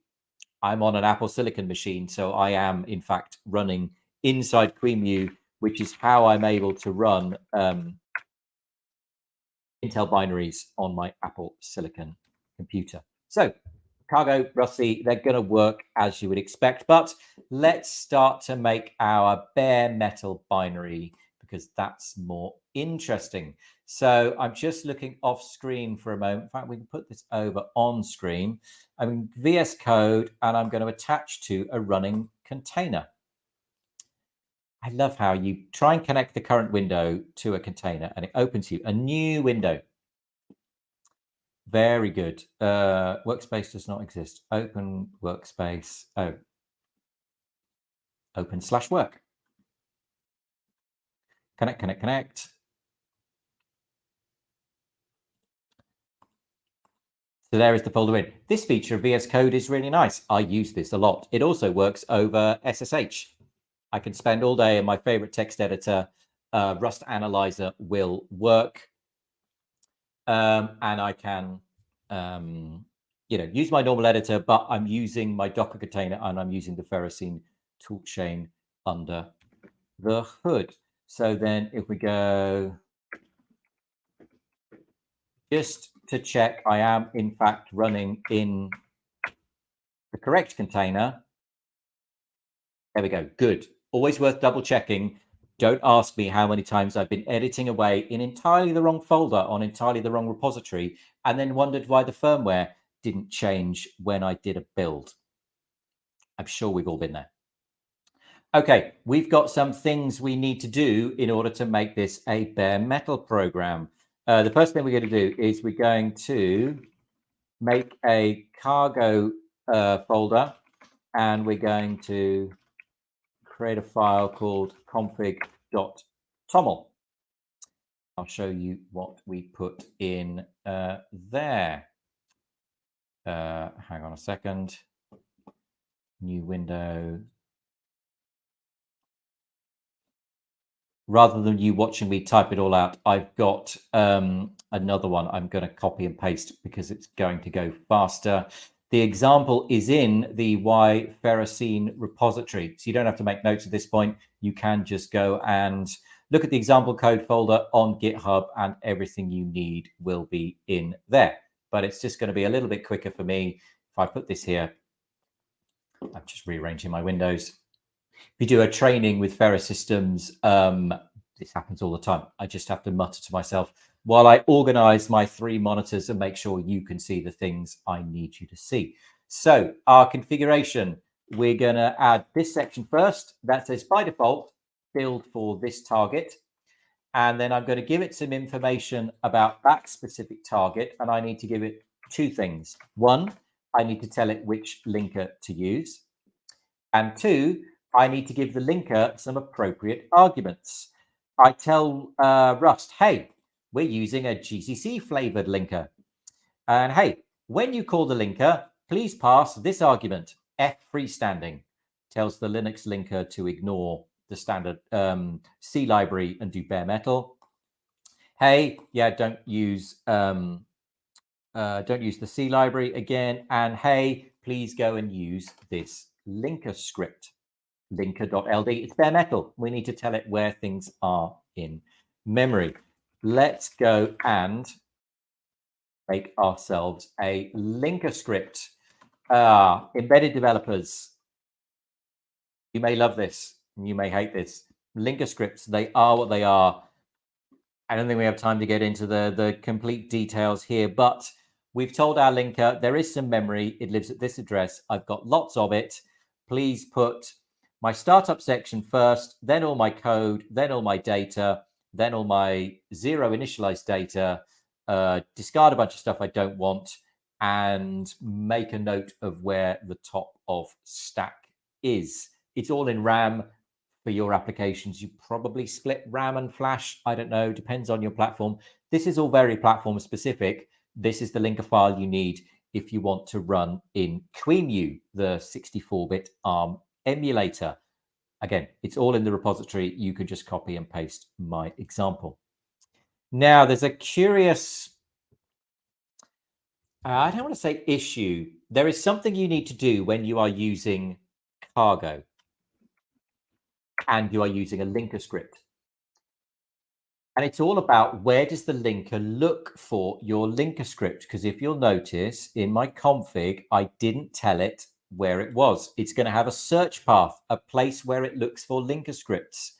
I'm on an Apple Silicon machine, so I am, in fact, running inside QEMU, which is how I'm able to run Intel binaries on my Apple Silicon computer. So Cargo, Rusty, they're going to work as you would expect, but let's start to make our bare metal binary because that's more interesting. So I'm just looking off screen for a moment. In fact, we can put this over on screen. I'm in VS Code, and I'm going to attach to a running container. I love how you try and connect the current window to a container, and it opens you a new window. Very good. Workspace does not exist. Open workspace. Oh, open/work. Connect, connect, connect. So there is the folder in. This feature of VS Code is really nice. I use this a lot. It also works over SSH. I can spend all day in my favorite text editor. Rust Analyzer will work. And I can use my normal editor, but I'm using my Docker container and I'm using the Ferrocene toolchain under the hood. So then if we go just to check I am in fact running in the correct container. There we go. Good. Always worth double checking. Don't ask me how many times I've been editing away in entirely the wrong folder on entirely the wrong repository and then wondered why the firmware didn't change when I did a build. I'm sure we've all been there. Okay, we've got some things we need to do in order to make this a bare metal program. The first thing we're going to do is we're going to make a cargo folder, and we're going to create a file called config.toml. I'll show you what we put in there. Hang on a second. New window. Rather than you watching me type it all out, I've got another one I'm going to copy and paste because it's going to go faster. The example is in the Y Ferrocene repository, so you don't have to make notes at this point. You can just go and look at the example code folder on GitHub, and everything you need will be in there. But it's just going to be a little bit quicker for me if I put this here. I'm just rearranging my windows. If you do a training with Ferrous Systems, this happens all the time. I just have to mutter to myself while I organize my 3 monitors and make sure you can see the things I need you to see. So our configuration, we're going to add this section first. That says by default, build for this target. And then I'm going to give it some information about that specific target. And I need to give it 2 things. 1, I need to tell it which linker to use. And 2, I need to give the linker some appropriate arguments. I tell Rust, hey, we're using a GCC flavored linker. And hey, when you call the linker, please pass this argument, F freestanding. Tells the Linux linker to ignore the standard C library and do bare metal. Hey, yeah, don't use the C library again. And hey, please go and use this linker script. Linker.ld. It's bare metal. We need to tell it where things are in memory. Let's go and make ourselves a linker script. Embedded developers, you may love this, and you may hate this. Linker scripts, they are what they are. I don't think we have time to get into the complete details here, but we've told our linker there is some memory. It lives at this address. I've got lots of it. Please put my startup section first, then all my code, then all my data, then all my zero initialized data, discard a bunch of stuff I don't want, and make a note of where the top of stack is. It's all in RAM. For your applications, you probably split RAM and flash. I don't know, depends on your platform. This is all very platform specific. This is the linker file you need if you want to run in QEMU, the 64-bit ARM emulator. Again, it's all in the repository. You can just copy and paste my example. Now, there's a curious, I don't want to say issue. There is something you need to do when you are using cargo and you are using a linker script. And it's all about where does the linker look for your linker script? Because if you'll notice in my config, I didn't tell it where it was. It's going to have a search path, a place where it looks for linker scripts.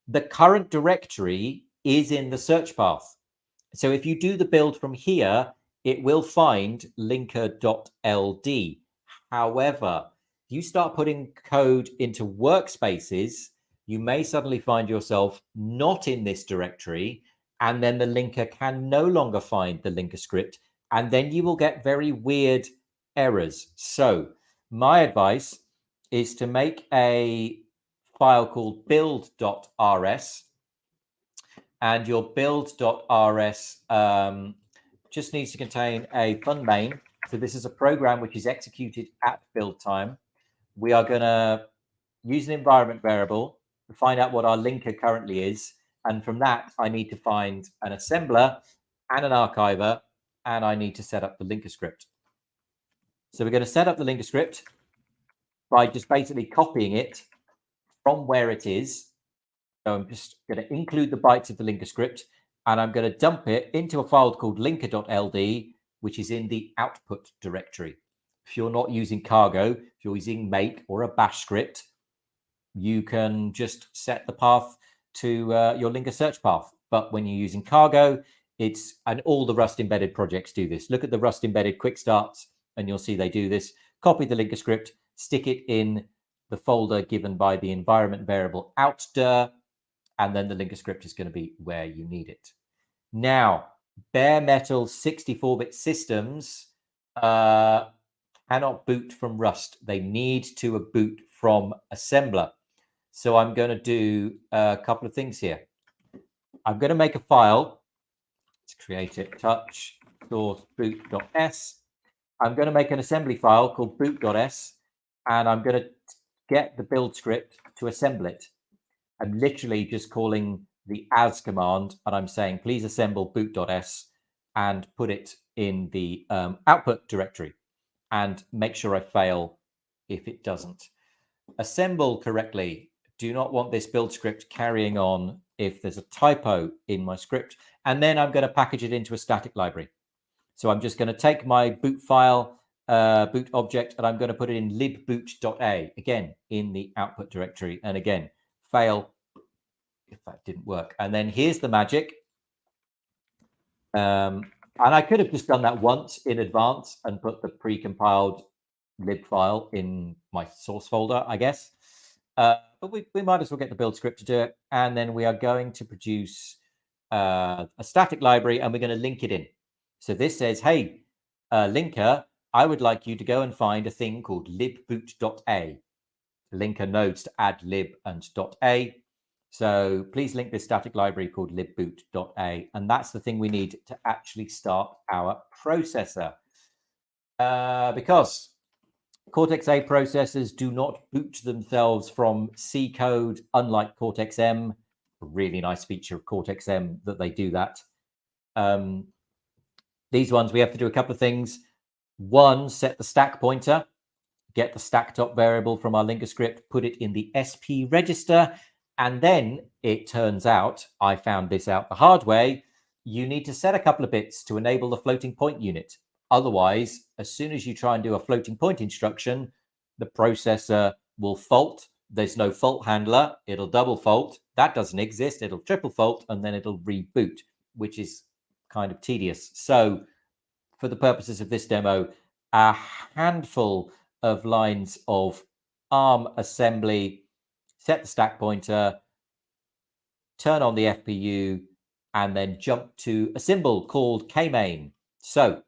The current directory is in the search path. So if you do the build from here, it will find linker.ld. However, you start putting code into workspaces, you may suddenly find yourself not in this directory, and then the linker can no longer find the linker script, and then you will get very weird errors. So my advice is to make a file called build.rs, and your build.rs just needs to contain a fun main. So this is a program which is executed at build time. We are going to use an environment variable to find out what our linker currently is. And from that, I need to find an assembler and an archiver, and I need to set up the linker script. So we're going to set up the linker script by just basically copying it from where it is. So I'm just going to include the bytes of the linker script, and I'm going to dump it into a file called linker.ld, which is in the output directory. If you're not using cargo, if you're using make or a bash script, you can just set the path to your linker search path. But when you're using cargo, and all the Rust embedded projects do this. Look at the Rust embedded quick starts, and you'll see they do this. Copy the linker script, stick it in the folder given by the environment variable outdir, and then the linker script is going to be where you need it. Now, bare metal 64-bit systems cannot boot from Rust. They need to boot from assembler. So I'm going to do a couple of things here. I'm going to make a file. Let's create it. Touch source boot.s. I'm going to make an assembly file called boot.s, and I'm going to get the build script to assemble it. I'm literally just calling the as command, and I'm saying, please assemble boot.s and put it in the output directory, and make sure I fail if it doesn't. Assemble correctly. Do not want this build script carrying on if there's a typo in my script. And then I'm going to package it into a static library. So I'm just going to take my boot file, boot object, and I'm going to put it in libboot.a, again, in the output directory. And again, fail if that didn't work. And then here's the magic. And I could have just done that once in advance and put the pre-compiled lib file in my source folder, I guess. But we might as well get the build script to do it. And then we are going to produce a static library, and we're going to link it in. So this says, hey, linker, I would like you to go and find a thing called libboot.a. Linker nodes to add lib and .a. So please link this static library called libboot.a. And that's the thing we need to actually start our processor. Because Cortex-A processors do not boot themselves from C code, unlike Cortex-M. A really nice feature of Cortex-M that they do that. These ones, we have to do a couple of things. One, set the stack pointer, get the stack top variable from our linker script, put it in the SP register, and then it turns out, I found this out the hard way, you need to set a couple of bits to enable the floating point unit. Otherwise, as soon as you try and do a floating point instruction, the processor will fault. There's no fault handler. It'll double fault. That doesn't exist. It'll triple fault, and then it'll reboot, which is kind of tedious. So for the purposes of this demo, a handful of lines of ARM assembly, set the stack pointer, turn on the FPU, and then jump to a symbol called kmain. So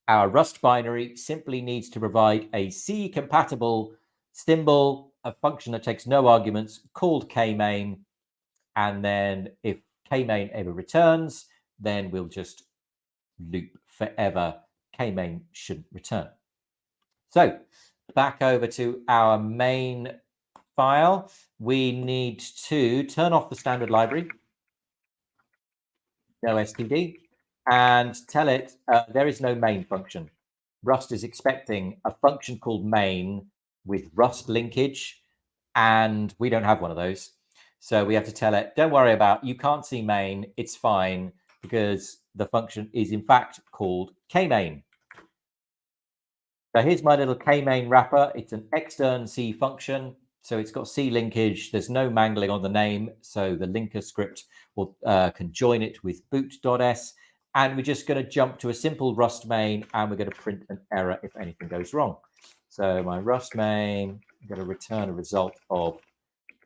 our Rust binary simply needs to provide a C-compatible symbol, a function that takes no arguments, called kmain. And then if kmain ever returns, then we'll just loop forever. Kmain shouldn't return. So back over to our main file. We need to turn off the standard library, no std, and tell it there is no main function. Rust is expecting a function called main with Rust linkage, and we don't have one of those. So we have to tell it, don't worry about, you can't see main, it's fine, because the function is in fact called kmain. So here's my little kmain wrapper. It's an extern C function. So it's got C linkage. There's no mangling on the name. So the linker script will can join it with boot.s. And we're just going to jump to a simple Rust main, and we're going to print an error if anything goes wrong. So my Rust main, I'm going to return a result of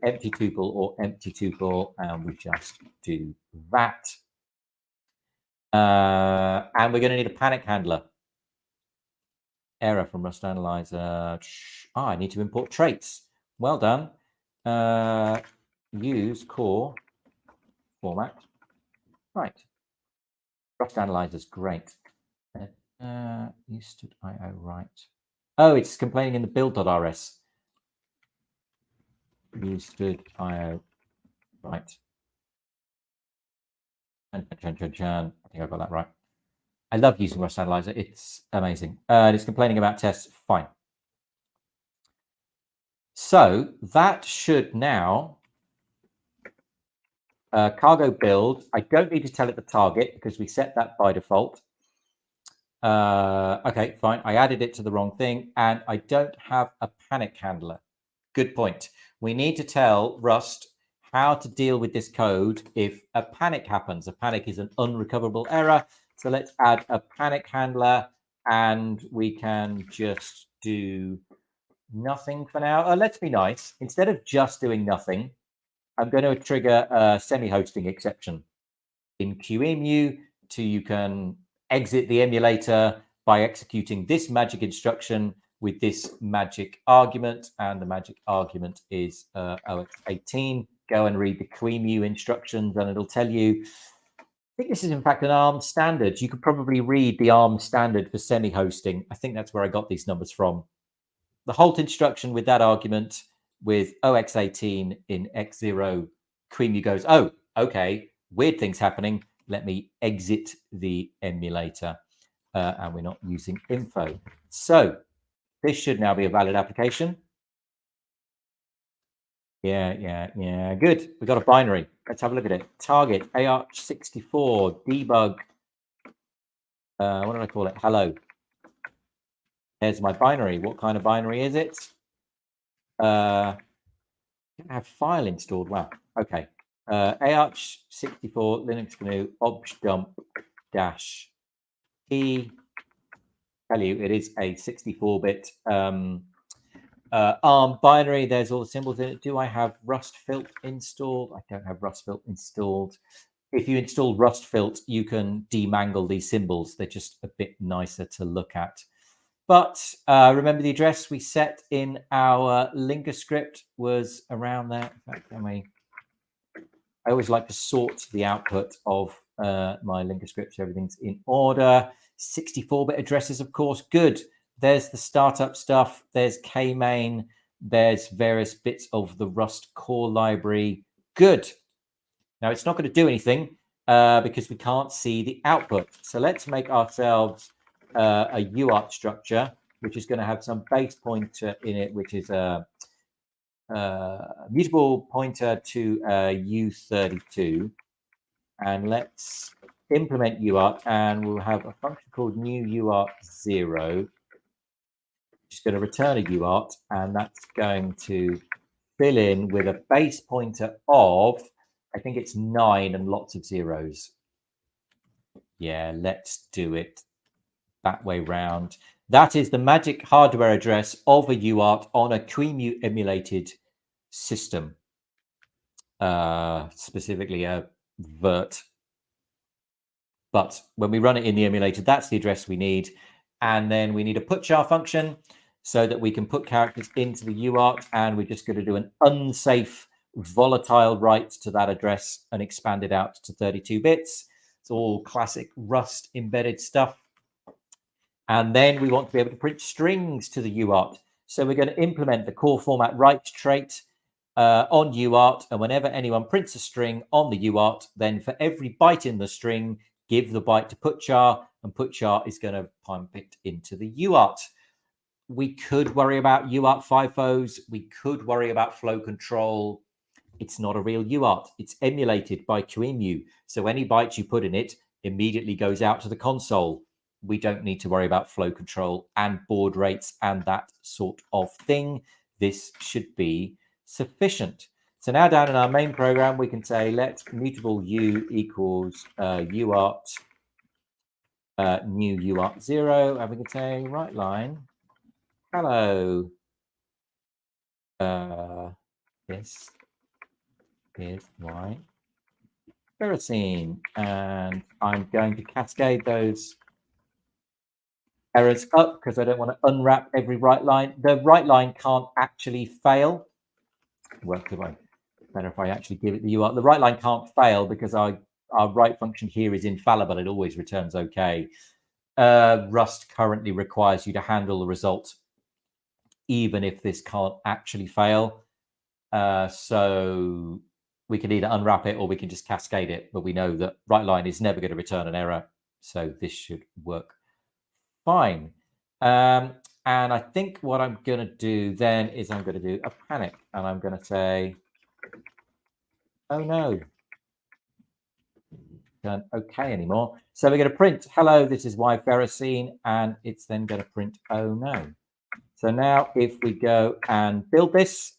empty tuple or empty tuple, and we just do that. And we're going to need a panic handler. Error from Rust Analyzer. I need to import traits. Well done. Use core format. Right. Rust Analyzer is great. Use.io right. Oh, it's complaining in the build.rs. Use.io right. I think I got that right. I love using Rust Analyzer. It's amazing. It's complaining about tests. Fine. So that should now cargo build. I don't need to tell it the target because we set that by default. Okay, fine. I added it to the wrong thing, and I don't have a panic handler. Good point. We need to tell Rust how to deal with this code if a panic happens. A panic is an unrecoverable error. So let's add a panic handler, and we can just do nothing for now. Let's be nice. Instead of just doing nothing, I'm going to trigger a semi-hosting exception in QEMU you can exit the emulator by executing this magic instruction with this magic argument, and the magic argument is OX18. Go and read the QEMU instructions, and it'll tell you, I think this is in fact an ARM standard. You could probably read the ARM standard for semi-hosting. I think that's where I got these numbers from. The halt instruction with that argument with OX18 in X0, QEMU goes, oh, okay, weird things happening. Let me exit the emulator, and we're not using info. So this should now be a valid application. Yeah, good. We've got a binary. Let's have a look at it. Target, ARch64, debug. What did I call it? Hello. There's my binary. What kind of binary is it? I don't have file installed. Wow. Okay. ARch64 Linux GNU objdump -t. Tell you, it is a 64-bit ARM binary. There's all the symbols in it. Do I have rustfilt installed? I don't have rustfilt installed. If you install rustfilt, you can demangle these symbols. They're just a bit nicer to look at. But remember, the address we set in our linker script was around there. In fact, I always like to sort the output of my linker script so everything's in order. 64-bit addresses, of course. Good. There's the startup stuff. There's kmain. There's various bits of the Rust core library. Good. Now, it's not going to do anything because we can't see the output. So let's make ourselves a UART structure, which is going to have some base pointer in it, which is a mutable pointer to U32. And let's implement UART, and we'll have a function called new UART0, which is going to return a UART, and that's going to fill in with a base pointer of, I think it's 9 and lots of zeros. Yeah, let's do it that way round. That is the magic hardware address of a UART on a QEMU emulated system, specifically a VERT. But when we run it in the emulator, that's the address we need. And then we need a putchar function so that we can put characters into the UART, and we're just going to do an unsafe volatile write to that address and expand it out to 32 bits. It's all classic Rust embedded stuff. And then we want to be able to print strings to the UART. So we're going to implement the core format write trait on UART. And whenever anyone prints a string on the UART, then for every byte in the string, give the byte to putchar, and putchar is going to pump it into the UART. We could worry about UART FIFOs. We could worry about flow control. It's not a real UART. It's emulated by QEMU. So any byte you put in it immediately goes out to the console. We don't need to worry about flow control and baud rates and that sort of thing. This should be sufficient. So now down in our main program, we can say let mutable u equals UART new UART0, and we can say right line, hello, this is my Ferrocene, and I'm going to cascade those errors up because I don't want to unwrap every write line. The write line can't actually fail. Well, better if I actually give it the UART. The write line can't fail because our write function here is infallible. It always returns okay. Rust currently requires you to handle the result even if this can't actually fail. So we can either unwrap it or we can just cascade it, but we know that write line is never going to return an error. So this should work fine. And I think what I'm going to do then is I'm going to do a panic, and I'm going to say, oh no, don't okay anymore. So we're going to print, hello, this is Y Ferrocene, and it's then going to print, oh no. So now if we go and build this,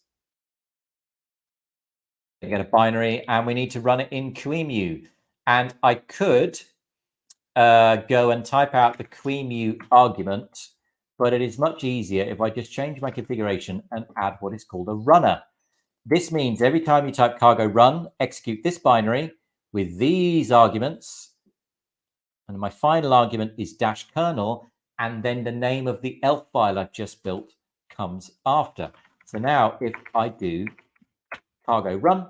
we get a binary, and we need to run it in QEMU. And I could go and type out the QEMU argument, but it is much easier if I just change my configuration and add what is called a runner. This means every time you type cargo run, execute this binary with these arguments, and my final argument is -kernel, and then the name of the ELF file I've just built comes after. So now if I do cargo run,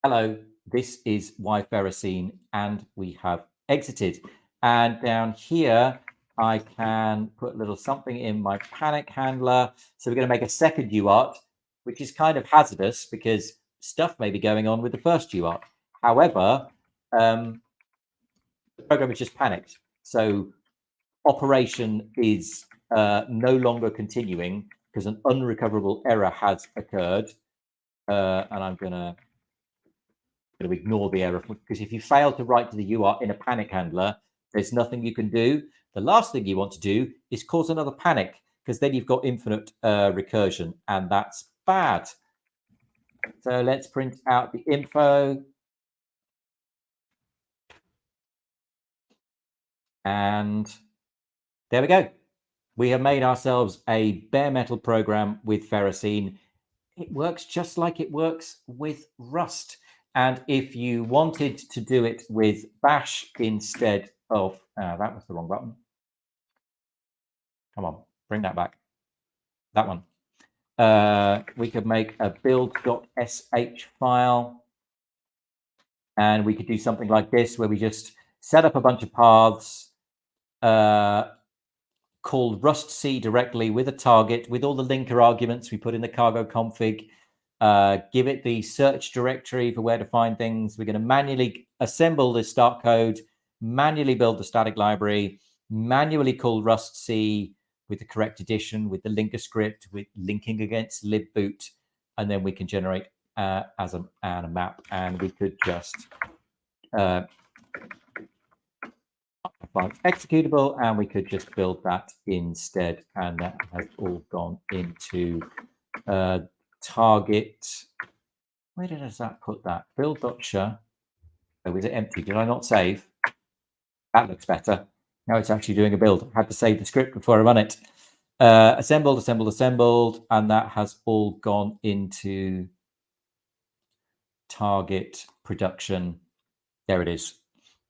hello, this is Y Ferrocene, and we have exited. And down here, I can put a little something in my panic handler. So we're going to make a second UART, which is kind of hazardous because stuff may be going on with the first UART. However, the program is just panicked. So operation is no longer continuing because an unrecoverable error has occurred. And I'm going to ignore the error, because if you fail to write to the UART in a panic handler, there's nothing you can do. The last thing you want to do is cause another panic, because then you've got infinite recursion, and that's bad. So let's print out the info. And there we go. We have made ourselves a bare metal program with Ferrocene. It works just like it works with Rust. And if you wanted to do it with Bash instead of, that was the wrong button. Come on, bring that back. That one. We could make a build.sh file, and we could do something like this, where we just set up a bunch of paths called rustc directly with a target, with all the linker arguments we put in the cargo config. Give it the search directory for where to find things. We're going to manually assemble the start code, manually build the static library, manually call rustc with the correct edition, with the linker script, with linking against libboot, and then we can generate as a map. And we could just executable, and we could just build that instead, and that has all gone into target. Where does that put that? Build.sha. Oh, was it empty? Did I not save? That looks better. Now it's actually doing a build. I had to save the script before I run it. Assembled, assembled, assembled, and that has all gone into target production. There it is.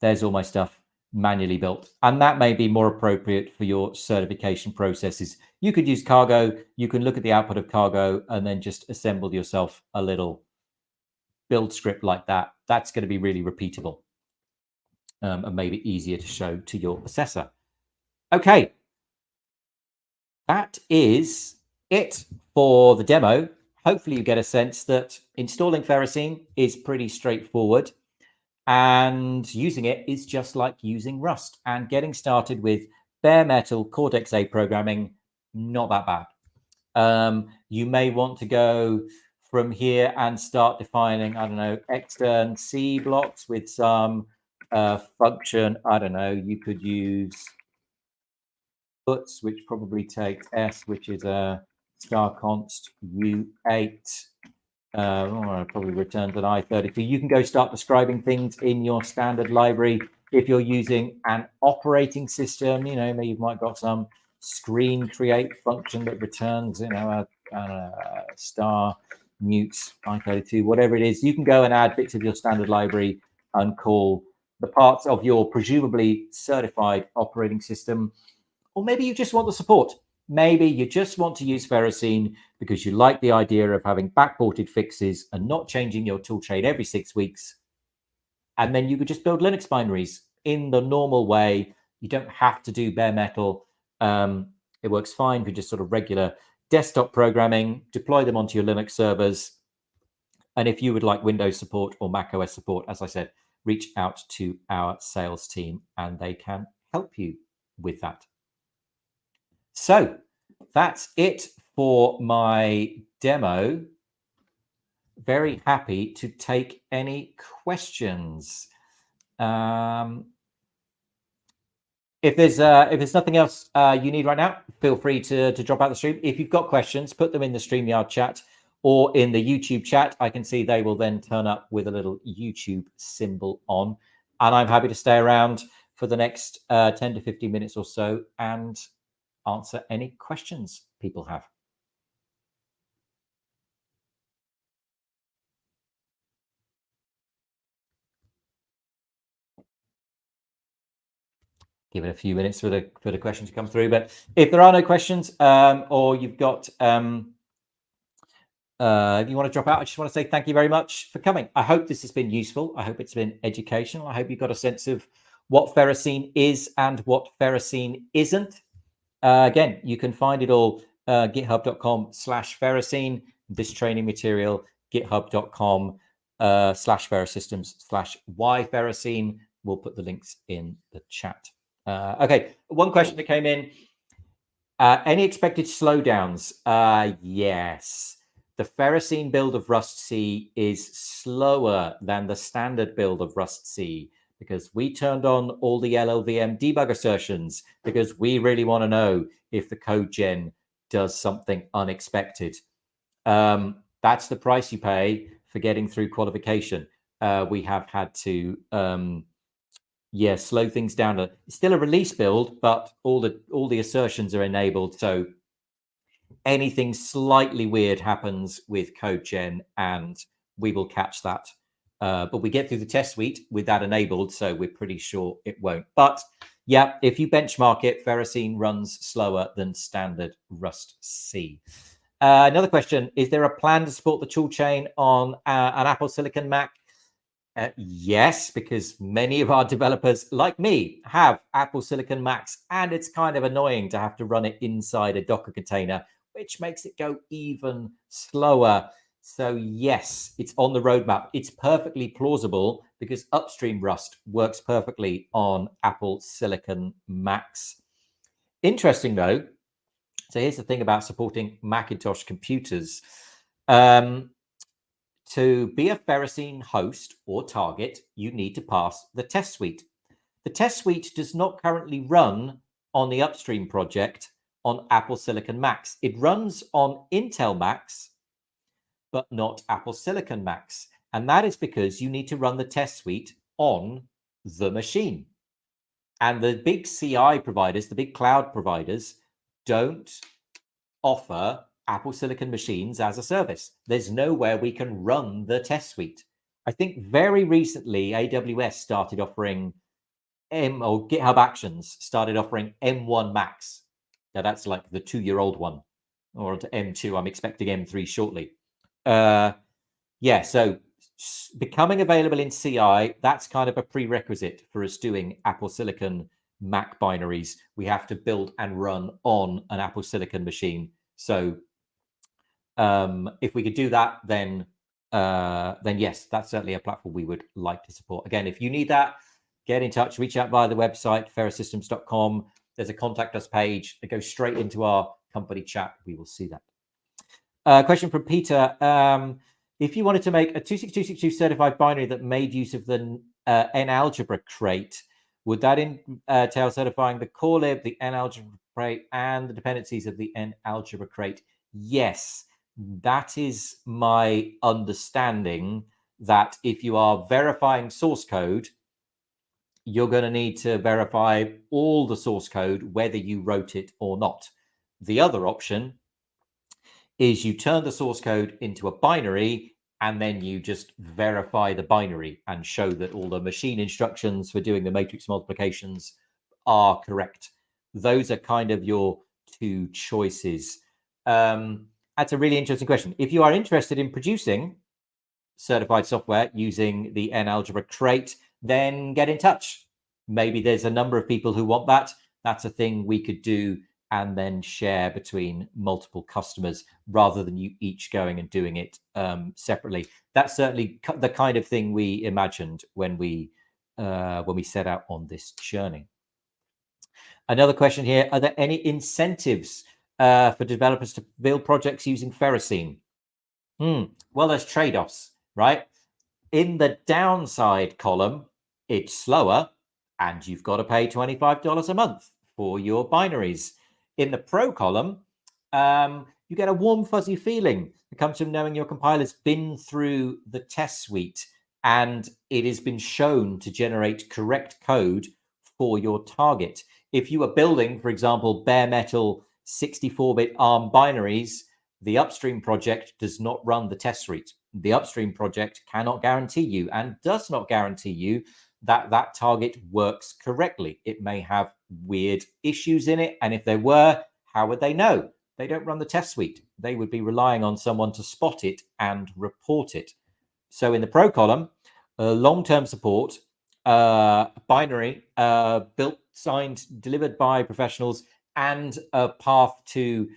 There's all my stuff manually built, and that may be more appropriate for your certification processes. You could use cargo. You can look at the output of cargo and then just assemble yourself a little build script like that. That's going to be really repeatable and maybe easier to show to your assessor. Okay, that is it for the demo. Hopefully you get a sense that installing Ferrocene is pretty straightforward, and using it is just like using Rust, and getting started with bare metal Cortex-A programming, not that bad. You may want to go from here and start defining, I don't know, extern C blocks with some function. I don't know, you could use puts, which probably takes S, which is a star const U8. Probably returns an I32. You can go start describing things in your standard library. If you're using an operating system, you know, maybe you might got some screen create function that returns, you know, a star mute I32, whatever it is. You can go and add bits of your standard library and call the parts of your presumably certified operating system. Or maybe you just want the support. Maybe you just want to use Ferrocene because you like the idea of having backported fixes and not changing your toolchain every 6 weeks. And then you could just build Linux binaries in the normal way. You don't have to do bare metal. It works fine for just sort of regular desktop programming. Deploy them onto your Linux servers. And if you would like Windows support or Mac OS support, as I said, reach out to our sales team and they can help you with that. So that's it for my demo. Very happy to take any questions. If there's nothing else you need right now, feel free to drop out the stream. If you've got questions, put them in the StreamYard chat or in the YouTube chat. I can see they will then turn up with a little YouTube symbol on. And I'm happy to stay around for the next 10 to 15 minutes or so and answer any questions people have. Give it a few minutes for the questions to come through. But if there are no questions, or you've got if you want to drop out, I just want to say thank you very much for coming. I hope this has been useful. I hope it's been educational. I hope you've got a sense of what Ferrocene is and what Ferrocene isn't. Again, you can find it all github.com/Ferrocene. This training material, github.com/Ferrous Systems/why Ferrocene. We'll put the links in the chat. Okay, one question that came in. Any expected slowdowns? Yes. The Ferrocene build of Rust C is slower than the standard build of Rust C because we turned on all the LLVM debug assertions because we really want to know if the code gen does something unexpected. That's the price you pay for getting through qualification. We have had to slow things down. It's still a release build, but all the assertions are enabled. So anything slightly weird happens with code gen, and we will catch that. But we get through the test suite with that enabled, so we're pretty sure it won't. But yeah, if you benchmark it, Ferrocene runs slower than standard Rust C. Another question: is there a plan to support the toolchain on an Apple Silicon Mac? Yes, because many of our developers, like me, have Apple Silicon Macs, and it's kind of annoying to have to run it inside a Docker container, which makes it go even slower. So yes, it's on the roadmap. It's perfectly plausible because upstream Rust works perfectly on Apple Silicon Macs. Interesting though. So here's the thing about supporting Macintosh computers. to be a Ferrocene host or target, you need to pass the test suite. The test suite does not currently run on the Upstream project on Apple Silicon Macs. It runs on Intel Macs, but not Apple Silicon Macs. And that is because you need to run the test suite on the machine. And the big CI providers, the big cloud providers, don't offer Apple Silicon machines as a service. There's nowhere we can run the test suite. I think very recently, AWS started offering or GitHub Actions started offering M1 Macs. Now that's like the 2-year-old one, or to M2. I'm expecting M3 shortly. Yeah, so becoming available in CI, that's kind of a prerequisite for us doing Apple Silicon Mac binaries. We have to build and run on an Apple Silicon machine. So if we could do that, then yes, that's certainly a platform we would like to support. Again, if you need that, get in touch, reach out via the website, ferroussystems.com. There's a contact us page that goes straight into our company chat. We will see that. Question from Peter. If you wanted to make a 26262 certified binary that made use of the N-algebra crate, would that entail certifying the core lib, the N-algebra crate, and the dependencies of the N-algebra crate? Yes, that is my understanding, that if you are verifying source code, you're going to need to verify all the source code, whether you wrote it or not. The other option is you turn the source code into a binary and then you just verify the binary and show that all the machine instructions for doing the matrix multiplications are correct. Those are kind of your two choices. That's a really interesting question. If you are interested in producing certified software using the N-algebra crate, then get in touch. Maybe there's a number of people who want that. That's a thing we could do and then share between multiple customers rather than you each going and doing it separately. That's certainly the kind of thing we imagined when we set out on this journey. Another question here: are there any incentives for developers to build projects using Ferrocene? Well, there's trade-offs, right? In the downside column, it's slower, and you've got to pay $25 a month for your binaries. In the pro column, you get a warm, fuzzy feeling that comes from knowing your compiler's been through the test suite and it has been shown to generate correct code for your target. If you are building, for example, bare metal 64-bit ARM binaries, the Upstream project does not run the test suite. The Upstream project cannot guarantee you and does not guarantee you that that target works correctly. It may have weird issues in it. And if there were, how would they know? They don't run the test suite. They would be relying on someone to spot it and report it. So in the pro column, long-term support, binary, built, signed, delivered by professionals, and a path to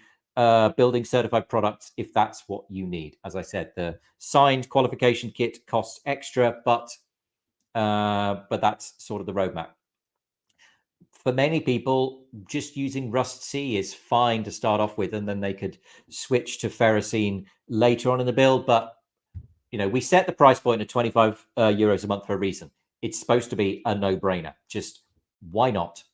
building certified products if that's what you need. As I said, the signed qualification kit costs extra, but that's sort of the roadmap. For many people, just using Rust C is fine to start off with, and then they could switch to Ferrocene later on in the build. But you know, we set the price point at 25 euros a month for a reason. It's supposed to be a no-brainer. Just why not?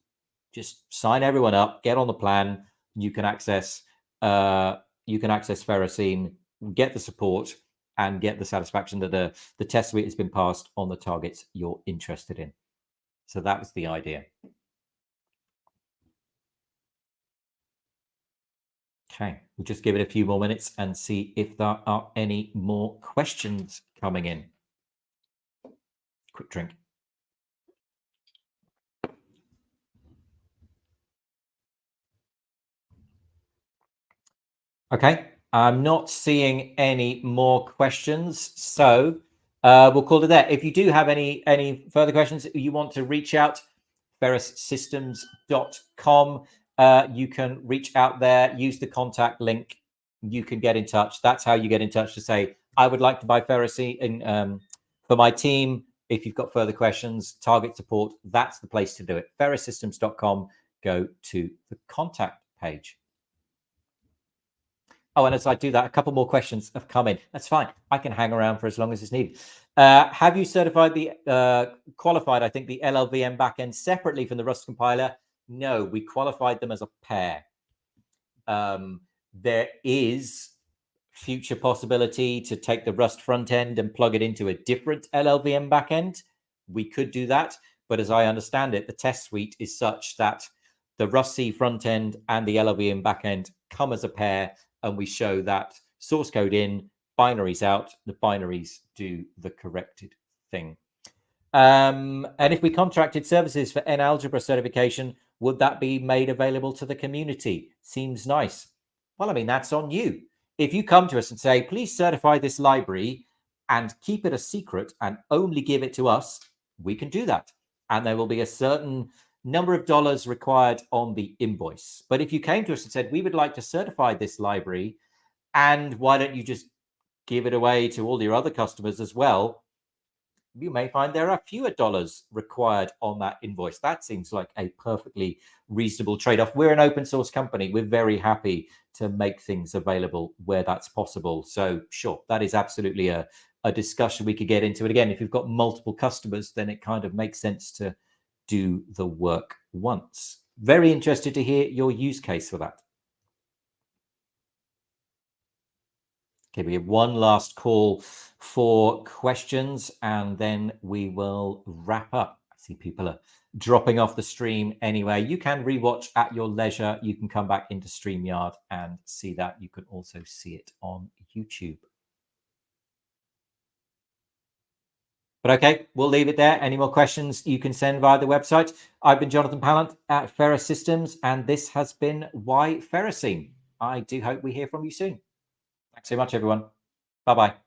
Just sign everyone up, get on the plan. You can access Ferrocene, get the support, and get the satisfaction that the test suite has been passed on the targets you're interested in. So that was the idea. Okay, we'll just give it a few more minutes and see if there are any more questions coming in. Quick drink. Okay, I'm not seeing any more questions, so we'll call it there. If you do have any further questions, you want to reach out, ferroussystems.com. You can reach out there, use the contact link. You can get in touch. That's how you get in touch to say, I would like to buy Ferrocene for my team. If you've got further questions, target support, that's the place to do it. ferroussystems.com. Go to the contact page. Oh, and as I do that, a couple more questions have come in. That's fine. I can hang around for as long as it's needed. Have you certified qualified, I think, the LLVM backend separately from the Rust compiler? No, we qualified them as a pair. There is future possibility to take the Rust front end and plug it into a different LLVM backend. We could do that, but as I understand it, the test suite is such that the Rust C front end and the LLVM backend come as a pair, and we show that source code in, binaries out, the binaries do the corrected thing. And if we contracted services for N-algebra certification, would that be made available to the community? Seems nice. Well, I mean, that's on you. If you come to us and say, please certify this library and keep it a secret and only give it to us, we can do that. And there will be a certain number of dollars required on the invoice. But if you came to us and said, we would like to certify this library, and why don't you just give it away to all your other customers as well, you may find there are fewer dollars required on that invoice. That seems like a perfectly reasonable trade-off. We're an open source company. We're very happy to make things available where that's possible. So sure, that is absolutely a discussion we could get into. And again, if you've got multiple customers, then it kind of makes sense to do the work once. Very interested to hear your use case for that. Okay, we have one last call for questions and then we will wrap up. I see people are dropping off the stream anyway. You can rewatch at your leisure. You can come back into StreamYard and see that. You can also see it on YouTube. But okay, we'll leave it there. Any more questions you can send via the website. I've been Jonathan Pallant at Ferrous Systems, and this has been Why Ferrocene. I do hope we hear from you soon. Thanks so much, everyone. Bye-bye.